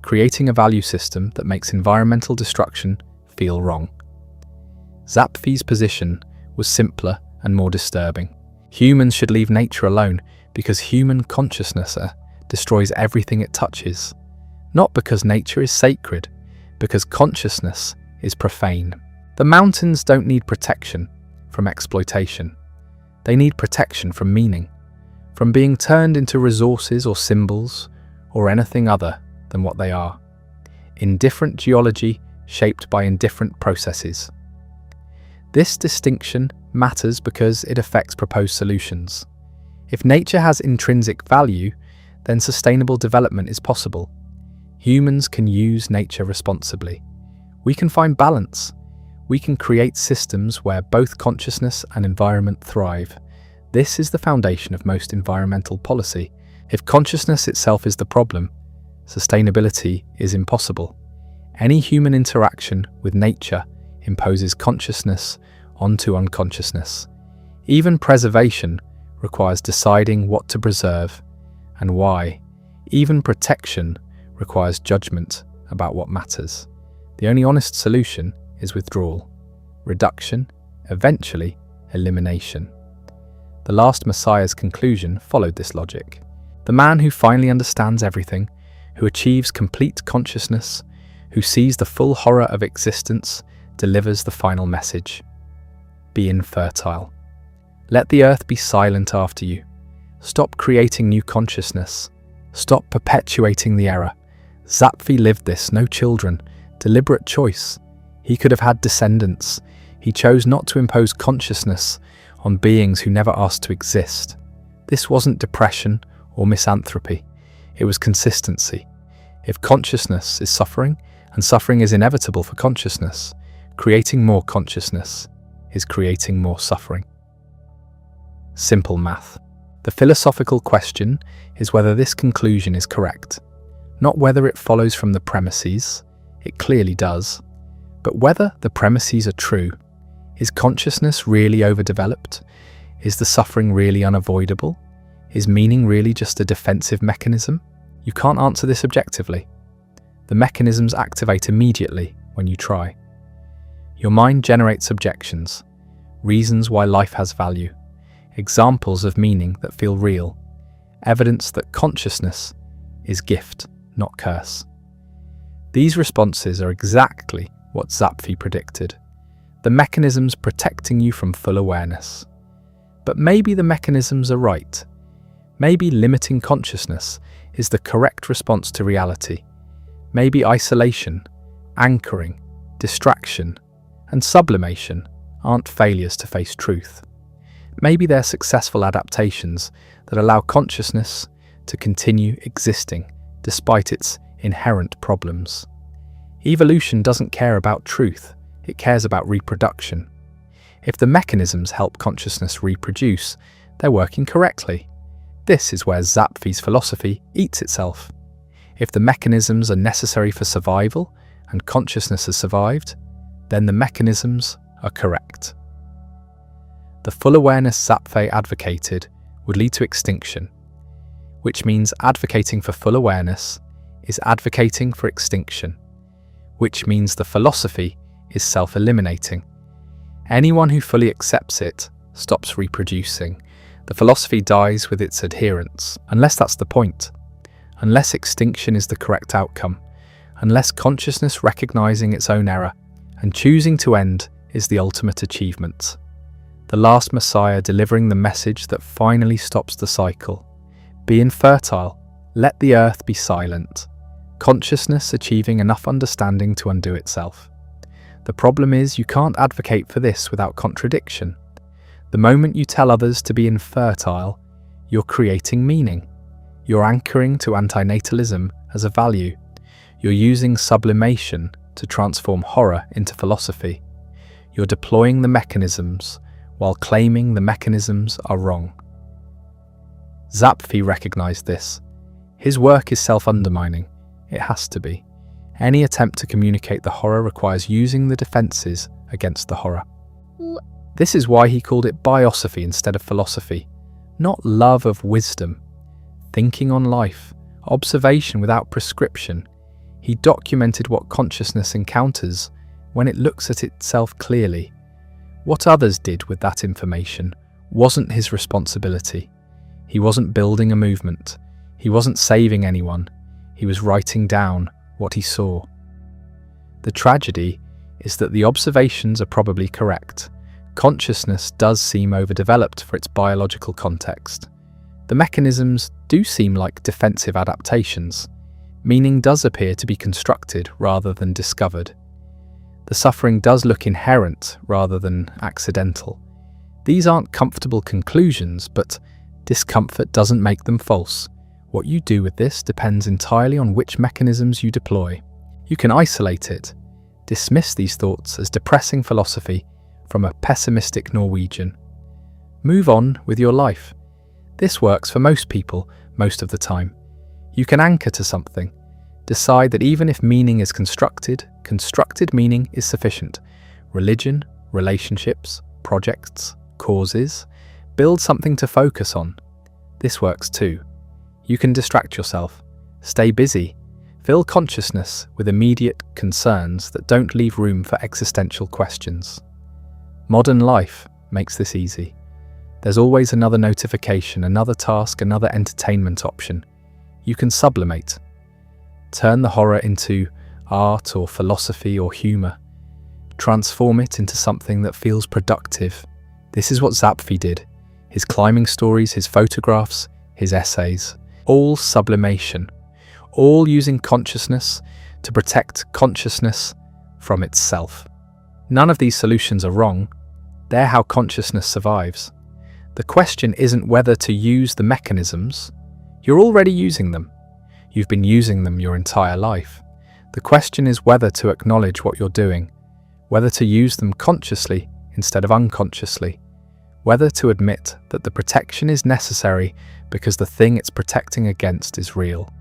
creating a value system that makes environmental destruction feel wrong. Zapfe's position was simpler and more disturbing. Humans should leave nature alone because human consciousness destroys everything it touches. Not because nature is sacred, because consciousness is profane. The mountains don't need protection from exploitation. They need protection from meaning, from being turned into resources or symbols or anything other than what they are. Indifferent geology shaped by indifferent processes. This distinction matters because it affects proposed solutions. If nature has intrinsic value, then sustainable development is possible. Humans can use nature responsibly. We can find balance. We can create systems where both consciousness and environment thrive. This is the foundation of most environmental policy. If consciousness itself is the problem, sustainability is impossible. Any human interaction with nature imposes consciousness onto unconsciousness. Even preservation requires deciding what to preserve and why. Even protection requires judgment about what matters. The only honest solution is withdrawal, reduction, eventually elimination. The last Messiah's conclusion followed this logic. The man who finally understands everything, who achieves complete consciousness, who sees the full horror of existence, delivers the final message. Be infertile. Let the earth be silent after you. Stop creating new consciousness. Stop perpetuating the error. Zapfe lived this, no children, deliberate choice. He could have had descendants. He chose not to impose consciousness on beings who never asked to exist. This wasn't depression or misanthropy. It was consistency. If consciousness is suffering, and suffering is inevitable for consciousness, creating more consciousness is creating more suffering. Simple math. The philosophical question is whether this conclusion is correct. Not whether it follows from the premises, it clearly does, but whether the premises are true. Is consciousness really overdeveloped? Is the suffering really unavoidable? Is meaning really just a defensive mechanism? You can't answer this objectively. The mechanisms activate immediately when you try. Your mind generates objections, reasons why life has value, examples of meaning that feel real, evidence that consciousness is gift, not curse. These responses are exactly what Zapfe predicted. The mechanisms protecting you from full awareness. But maybe the mechanisms are right. Maybe limiting consciousness is the correct response to reality. Maybe isolation, anchoring, distraction, and sublimation aren't failures to face truth. Maybe they're successful adaptations that allow consciousness to continue existing despite its inherent problems. Evolution doesn't care about truth, it cares about reproduction. If the mechanisms help consciousness reproduce, they're working correctly. This is where Zapfe's philosophy eats itself. If the mechanisms are necessary for survival and consciousness has survived, then the mechanisms are correct. The full awareness Zapfe advocated would lead to extinction, which means advocating for full awareness is advocating for extinction, which means the philosophy is self-eliminating. Anyone who fully accepts it stops reproducing. The philosophy dies with its adherents, unless that's the point, unless extinction is the correct outcome, unless consciousness recognizing its own error and choosing to end is the ultimate achievement. The last Messiah delivering the message that finally stops the cycle. Be infertile, let the earth be silent. Consciousness achieving enough understanding to undo itself. The problem is you can't advocate for this without contradiction. The moment you tell others to be infertile, you're creating meaning. You're anchoring to anti-natalism as a value. You're using sublimation to transform horror into philosophy. You're deploying the mechanisms while claiming the mechanisms are wrong. Zapfe recognized this. His work is self-undermining. It has to be. Any attempt to communicate the horror requires using the defences against the horror. This is why he called it biography instead of philosophy. Not love of wisdom, thinking on life, observation without prescription. He documented what consciousness encounters when it looks at itself clearly. What others did with that information wasn't his responsibility. He wasn't building a movement. He wasn't saving anyone. He was writing down what he saw. The tragedy is that the observations are probably correct. Consciousness does seem overdeveloped for its biological context. The mechanisms do seem like defensive adaptations. Meaning does appear to be constructed rather than discovered. The suffering does look inherent rather than accidental. These aren't comfortable conclusions, but discomfort doesn't make them false. What you do with this depends entirely on which mechanisms you deploy. You can isolate it, dismiss these thoughts as depressing philosophy from a pessimistic Norwegian. Move on with your life. This works for most people most of the time. You can anchor to something. Decide that even if meaning is constructed meaning is sufficient. Religion, relationships, projects, causes. Build something to focus on. This works too. You can distract yourself. Stay busy. Fill consciousness with immediate concerns that don't leave room for existential questions. Modern life makes this easy. There's always another notification, another task, another entertainment option. You can sublimate. Turn the horror into art or philosophy or humour. Transform it into something that feels productive. This is what Zapfe did. His climbing stories, his photographs, his essays. All sublimation. All using consciousness to protect consciousness from itself. None of these solutions are wrong. They're how consciousness survives. The question isn't whether to use the mechanisms. You're already using them. You've been using them your entire life. The question is whether to acknowledge what you're doing, whether to use them consciously instead of unconsciously, whether to admit that the protection is necessary because the thing it's protecting against is real.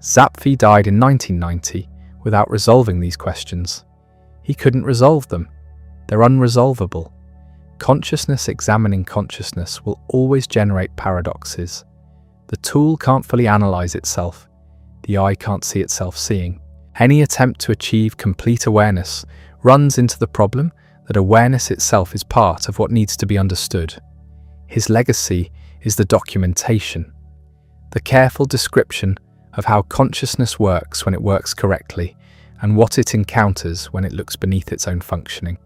Zapfe died in 1990 without resolving these questions. He couldn't resolve them. They're unresolvable. Consciousness examining consciousness will always generate paradoxes. The tool can't fully analyze itself. The eye can't see itself seeing. Any attempt to achieve complete awareness runs into the problem that awareness itself is part of what needs to be understood. His legacy is the documentation, the careful description of how consciousness works when it works correctly and what it encounters when it looks beneath its own functioning.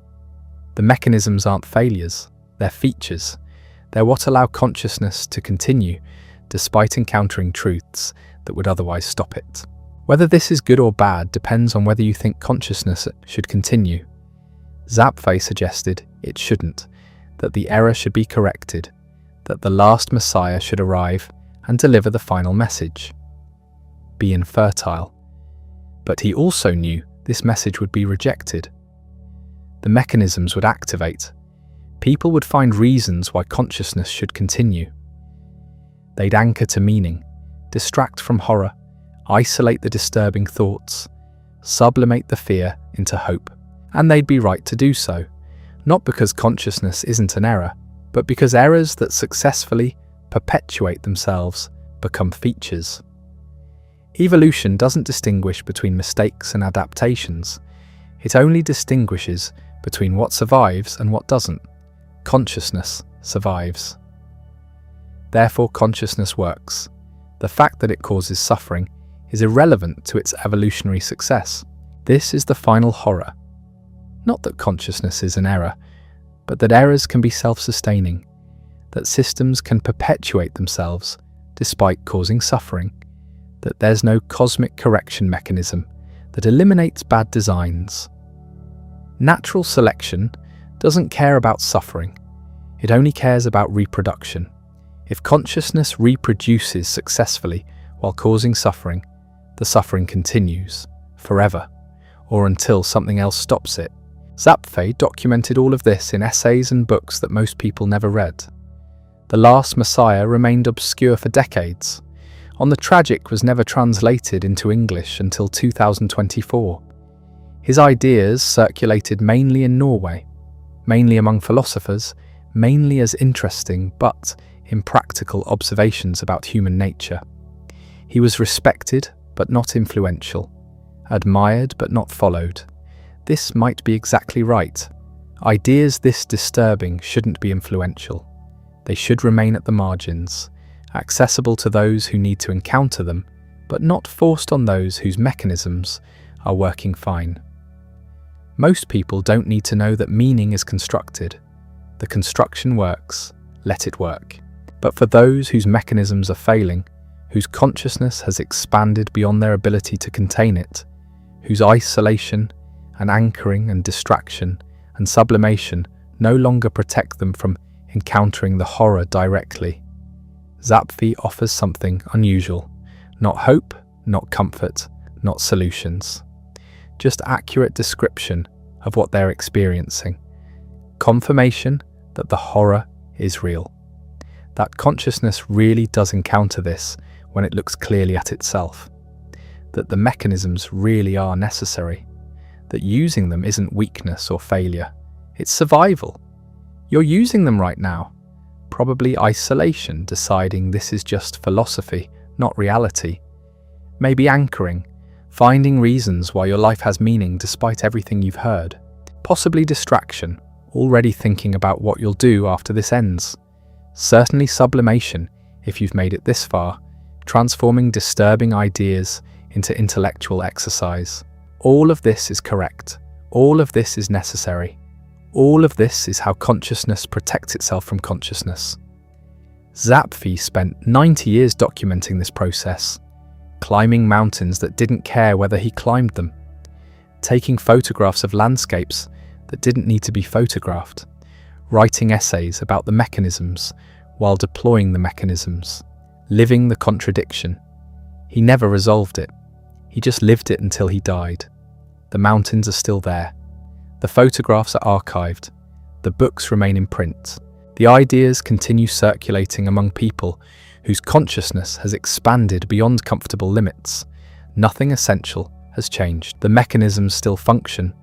The mechanisms aren't failures, they're features. They're what allow consciousness to continue despite encountering truths that would otherwise stop it. Whether this is good or bad depends on whether you think consciousness should continue. Zapfe suggested it shouldn't, that the error should be corrected, that the last Messiah should arrive and deliver the final message. Be infertile. But he also knew this message would be rejected. The mechanisms would activate. People would find reasons why consciousness should continue. They'd anchor to meaning, distract from horror, isolate the disturbing thoughts, sublimate the fear into hope. And they'd be right to do so, not because consciousness isn't an error, but because errors that successfully perpetuate themselves become features. Evolution doesn't distinguish between mistakes and adaptations. It only distinguishes between what survives and what doesn't. Consciousness survives. Therefore, consciousness works. The fact that it causes suffering is irrelevant to its evolutionary success. This is the final horror. Not that consciousness is an error, but that errors can be self-sustaining, that systems can perpetuate themselves despite causing suffering, that there's no cosmic correction mechanism that eliminates bad designs. Natural selection doesn't care about suffering, it only cares about reproduction. If consciousness reproduces successfully while causing suffering, the suffering continues, forever, or until something else stops it. Zapfe documented all of this in essays and books that most people never read. The last Messiah remained obscure for decades. On the Tragic was never translated into English until 2024. His ideas circulated mainly in Norway, mainly among philosophers, mainly as interesting but impractical observations about human nature. He was respected but not influential, admired but not followed. This might be exactly right. Ideas this disturbing shouldn't be influential. They should remain at the margins, accessible to those who need to encounter them, but not forced on those whose mechanisms are working fine. Most people don't need to know that meaning is constructed. The construction works, let it work. But for those whose mechanisms are failing, whose consciousness has expanded beyond their ability to contain it, whose isolation and anchoring and distraction and sublimation no longer protect them from encountering the horror directly, Zapfe offers something unusual. Not hope, not comfort, not solutions. Just accurate description of what they're experiencing. Confirmation that the horror is real. That consciousness really does encounter this when it looks clearly at itself. That the mechanisms really are necessary. That using them isn't weakness or failure. It's survival. You're using them right now. Probably isolation, deciding this is just philosophy, not reality. Maybe anchoring, finding reasons why your life has meaning despite everything you've heard. Possibly distraction, already thinking about what you'll do after this ends. Certainly sublimation, if you've made it this far, transforming disturbing ideas into intellectual exercise. All of this is correct. All of this is necessary. All of this is how consciousness protects itself from consciousness. Zapfe spent 90 years documenting this process, climbing mountains that didn't care whether he climbed them, taking photographs of landscapes that didn't need to be photographed, writing essays about the mechanisms while deploying the mechanisms, living the contradiction. He never resolved it. He just lived it until he died. The mountains are still there. The photographs are archived. The books remain in print. The ideas continue circulating among people whose consciousness has expanded beyond comfortable limits. Nothing essential has changed. The mechanisms still function.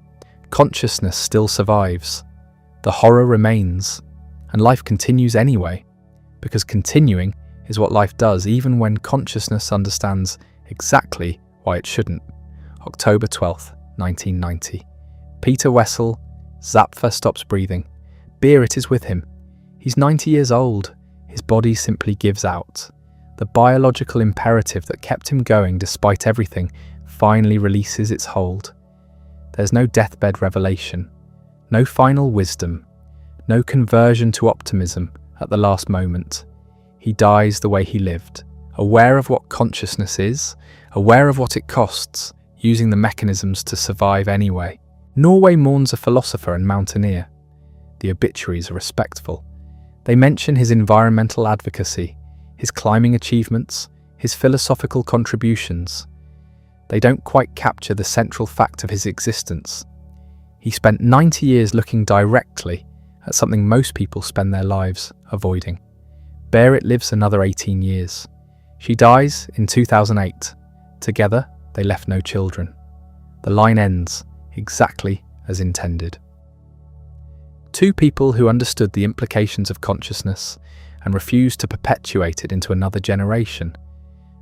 Consciousness still survives. The horror remains. And life continues anyway, because continuing is what life does even when consciousness understands exactly why it shouldn't. October 12th, 1990. Peter Wessel Zapffe stops breathing. Berit is with him. He's 90 years old. His body simply gives out. The biological imperative that kept him going despite everything finally releases its hold. There's no deathbed revelation, no final wisdom, no conversion to optimism at the last moment. He dies the way he lived, aware of what consciousness is, aware of what it costs, using the mechanisms to survive anyway. Norway mourns a philosopher and mountaineer. The obituaries are respectful. They mention his environmental advocacy, his climbing achievements, his philosophical contributions. They don't quite capture the central fact of his existence. He spent 90 years looking directly at something most people spend their lives avoiding. Berit lives another 18 years. She dies in 2008. Together, they left no children. The line ends exactly as intended. Two people who understood the implications of consciousness and refused to perpetuate it into another generation.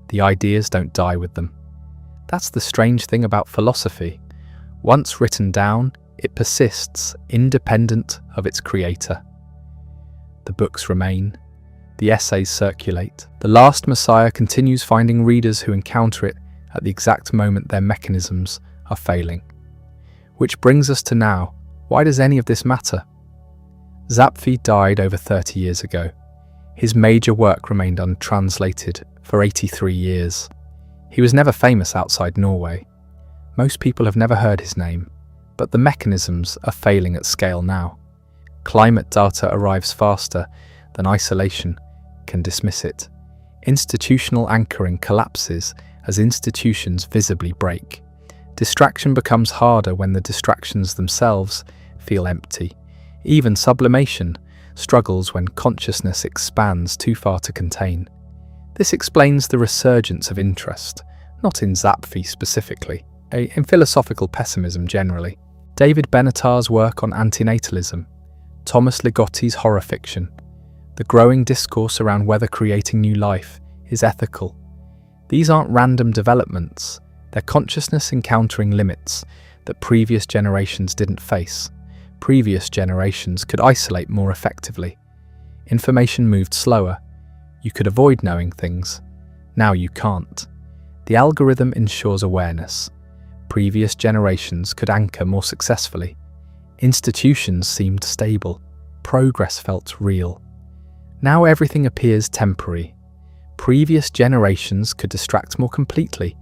The ideas don't die with them. That's the strange thing about philosophy. Once written down, it persists independent of its creator. The books remain. The essays circulate. The Last Messiah continues finding readers who encounter it at the exact moment their mechanisms are failing. Which brings us to now. Why does any of this matter? Zapfe died over 30 years ago. His major work remained untranslated for 83 years. He was never famous outside Norway. Most people have never heard his name, but the mechanisms are failing at scale now. Climate data arrives faster than isolation can dismiss it. Institutional anchoring collapses as institutions visibly break. Distraction becomes harder when the distractions themselves feel empty. Even sublimation struggles when consciousness expands too far to contain. This explains the resurgence of interest, not in Zapfe specifically, in philosophical pessimism generally. David Benatar's work on anti-natalism, Thomas Ligotti's horror fiction, the growing discourse around whether creating new life is ethical. These aren't random developments, they're consciousness encountering limits that previous generations didn't face. Previous generations could isolate more effectively. Information moved slower. You could avoid knowing things. Now you can't. The algorithm ensures awareness. Previous generations could anchor more successfully. Institutions seemed stable. Progress felt real. Now everything appears temporary. Previous generations could distract more completely.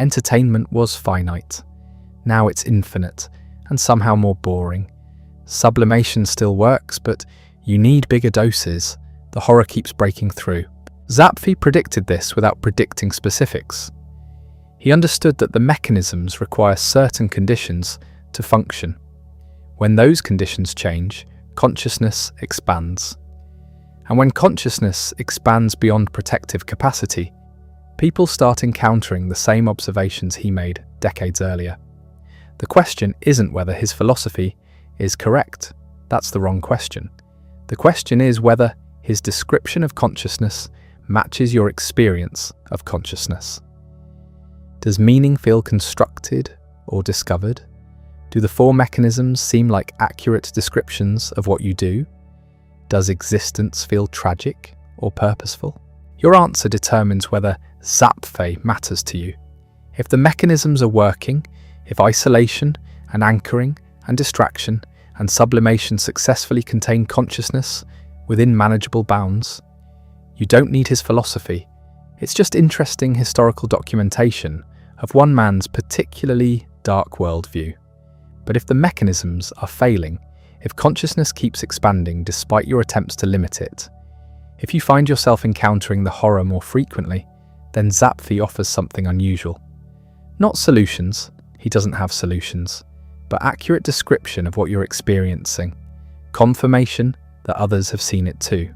Entertainment was finite. Now it's infinite, and somehow more boring. Sublimation still works, but you need bigger doses. The horror keeps breaking through. Zapfe predicted this without predicting specifics. He understood that the mechanisms require certain conditions to function. When those conditions change, consciousness expands. And when consciousness expands beyond protective capacity, people start encountering the same observations he made decades earlier. The question isn't whether his philosophy is correct. That's the wrong question. The question is whether his description of consciousness matches your experience of consciousness. Does meaning feel constructed or discovered? Do the four mechanisms seem like accurate descriptions of what you do? Does existence feel tragic or purposeful? Your answer determines whether Zapfe matters to you. If the mechanisms are working, if isolation and anchoring and distraction and sublimation successfully contain consciousness within manageable bounds, you don't need his philosophy. It's just interesting historical documentation of one man's particularly dark worldview. But if the mechanisms are failing, if consciousness keeps expanding despite your attempts to limit it, if you find yourself encountering the horror more frequently, then Zapfe offers something unusual. Not solutions, he doesn't have solutions, but accurate description of what you're experiencing, confirmation that others have seen it too.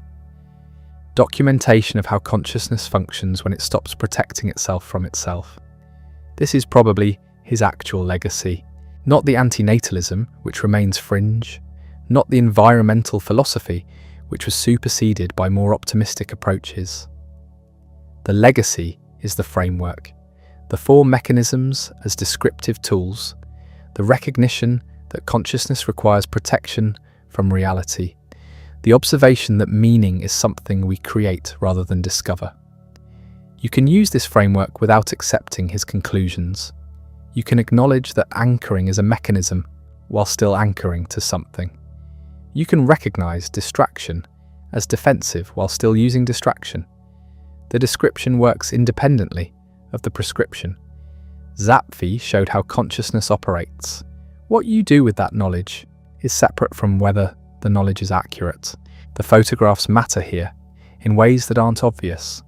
Documentation of how consciousness functions when it stops protecting itself from itself. This is probably his actual legacy, not the anti-natalism, which remains fringe, not the environmental philosophy, which was superseded by more optimistic approaches. The legacy is the framework, the four mechanisms as descriptive tools, the recognition that consciousness requires protection from reality, the observation that meaning is something we create rather than discover. You can use this framework without accepting his conclusions. You can acknowledge that anchoring is a mechanism while still anchoring to something. You can recognize distraction as defensive while still using distraction. The description works independently of the prescription. Zapfe showed how consciousness operates. What you do with that knowledge is separate from whether the knowledge is accurate. The photographs matter here in ways that aren't obvious.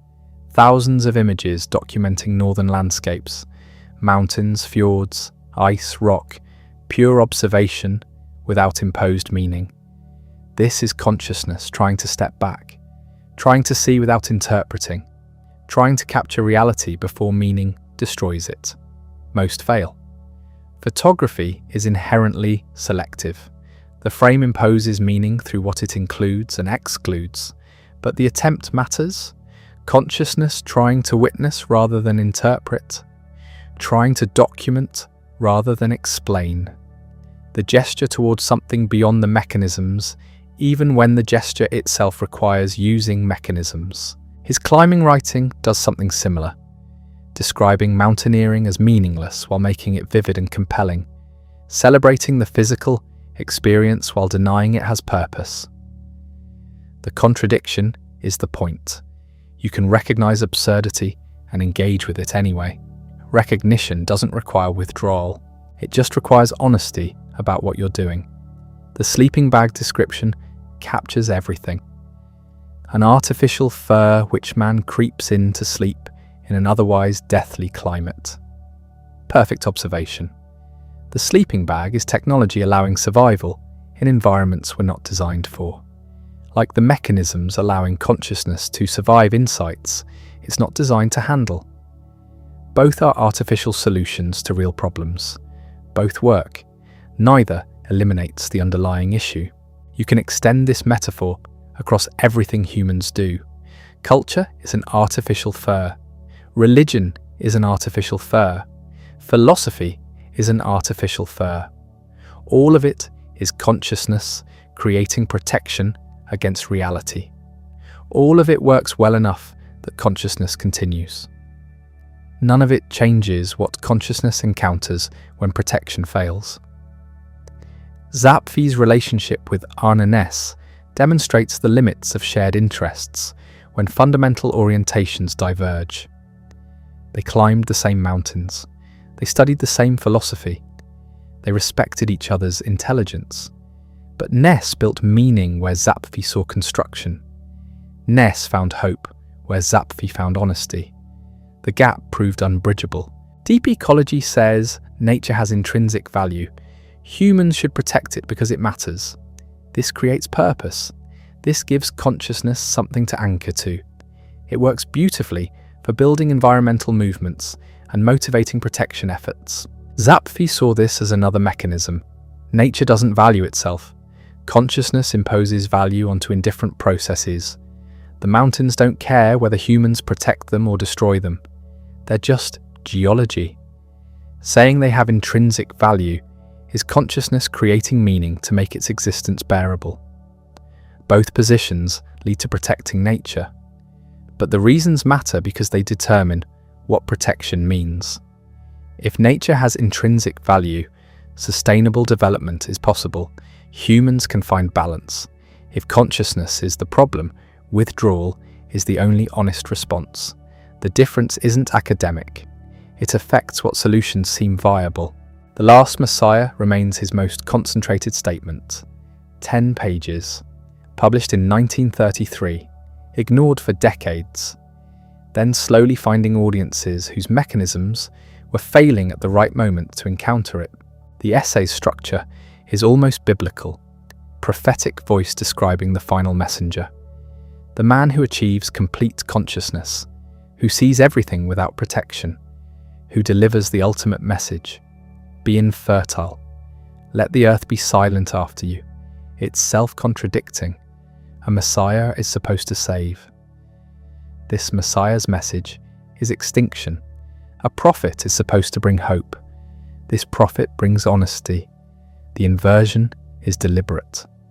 Thousands of images documenting northern landscapes, mountains, fjords, ice, rock, pure observation without imposed meaning. This is consciousness trying to step back, trying to see without interpreting, trying to capture reality before meaning destroys it. Most fail. Photography is inherently selective. The frame imposes meaning through what it includes and excludes, but the attempt matters. Consciousness trying to witness rather than interpret, trying to document rather than explain. The gesture towards something beyond the mechanisms, even when the gesture itself requires using mechanisms. His climbing writing does something similar, describing mountaineering as meaningless while making it vivid and compelling, celebrating the physical experience while denying it has purpose. The contradiction is the point. You can recognize absurdity and engage with it anyway. Recognition doesn't require withdrawal. It just requires honesty about what you're doing. The sleeping bag description captures everything. An artificial fur which man creeps in to sleep in an otherwise deathly climate. Perfect observation. The sleeping bag is technology allowing survival in environments we're not designed for. Like the mechanisms allowing consciousness to survive insights it's not designed to handle. Both are artificial solutions to real problems. Both work. Neither eliminates the underlying issue. You can extend this metaphor across everything humans do. Culture is an artificial fur. Religion is an artificial fur. Philosophy is an artificial fur. All of it is consciousness creating protection against reality. All of it works well enough that consciousness continues. None of it changes what consciousness encounters when protection fails. Zapfe's relationship with Arne Næss demonstrates the limits of shared interests when fundamental orientations diverge. They climbed the same mountains. They studied the same philosophy. They respected each other's intelligence. But Næss built meaning where Zapfe saw construction. Næss found hope where Zapfe found honesty. The gap proved unbridgeable. Deep ecology says nature has intrinsic value. Humans should protect it because it matters. This creates purpose. This gives consciousness something to anchor to. It works beautifully for building environmental movements and motivating protection efforts. Zapfe saw this as another mechanism. Nature doesn't value itself. Consciousness imposes value onto indifferent processes. The mountains don't care whether humans protect them or destroy them. They're just geology. Saying they have intrinsic value is consciousness creating meaning to make its existence bearable. Both positions lead to protecting nature, but the reasons matter because they determine what protection means. If nature has intrinsic value, sustainable development is possible. Humans can find balance. If consciousness is the problem, withdrawal is the only honest response. The difference isn't academic. It affects what solutions seem viable. The Last Messiah remains his most concentrated statement. 10 pages. Published in 1933. Ignored for decades. Then slowly finding audiences whose mechanisms were failing at the right moment to encounter it. The essay's structure is almost biblical. Prophetic voice describing the final messenger. The man who achieves complete consciousness, who sees everything without protection, who delivers the ultimate message. Be infertile. Let the earth be silent after you. It's self-contradicting. A Messiah is supposed to save. This Messiah's message is extinction. A prophet is supposed to bring hope. This prophet brings honesty. The inversion is deliberate.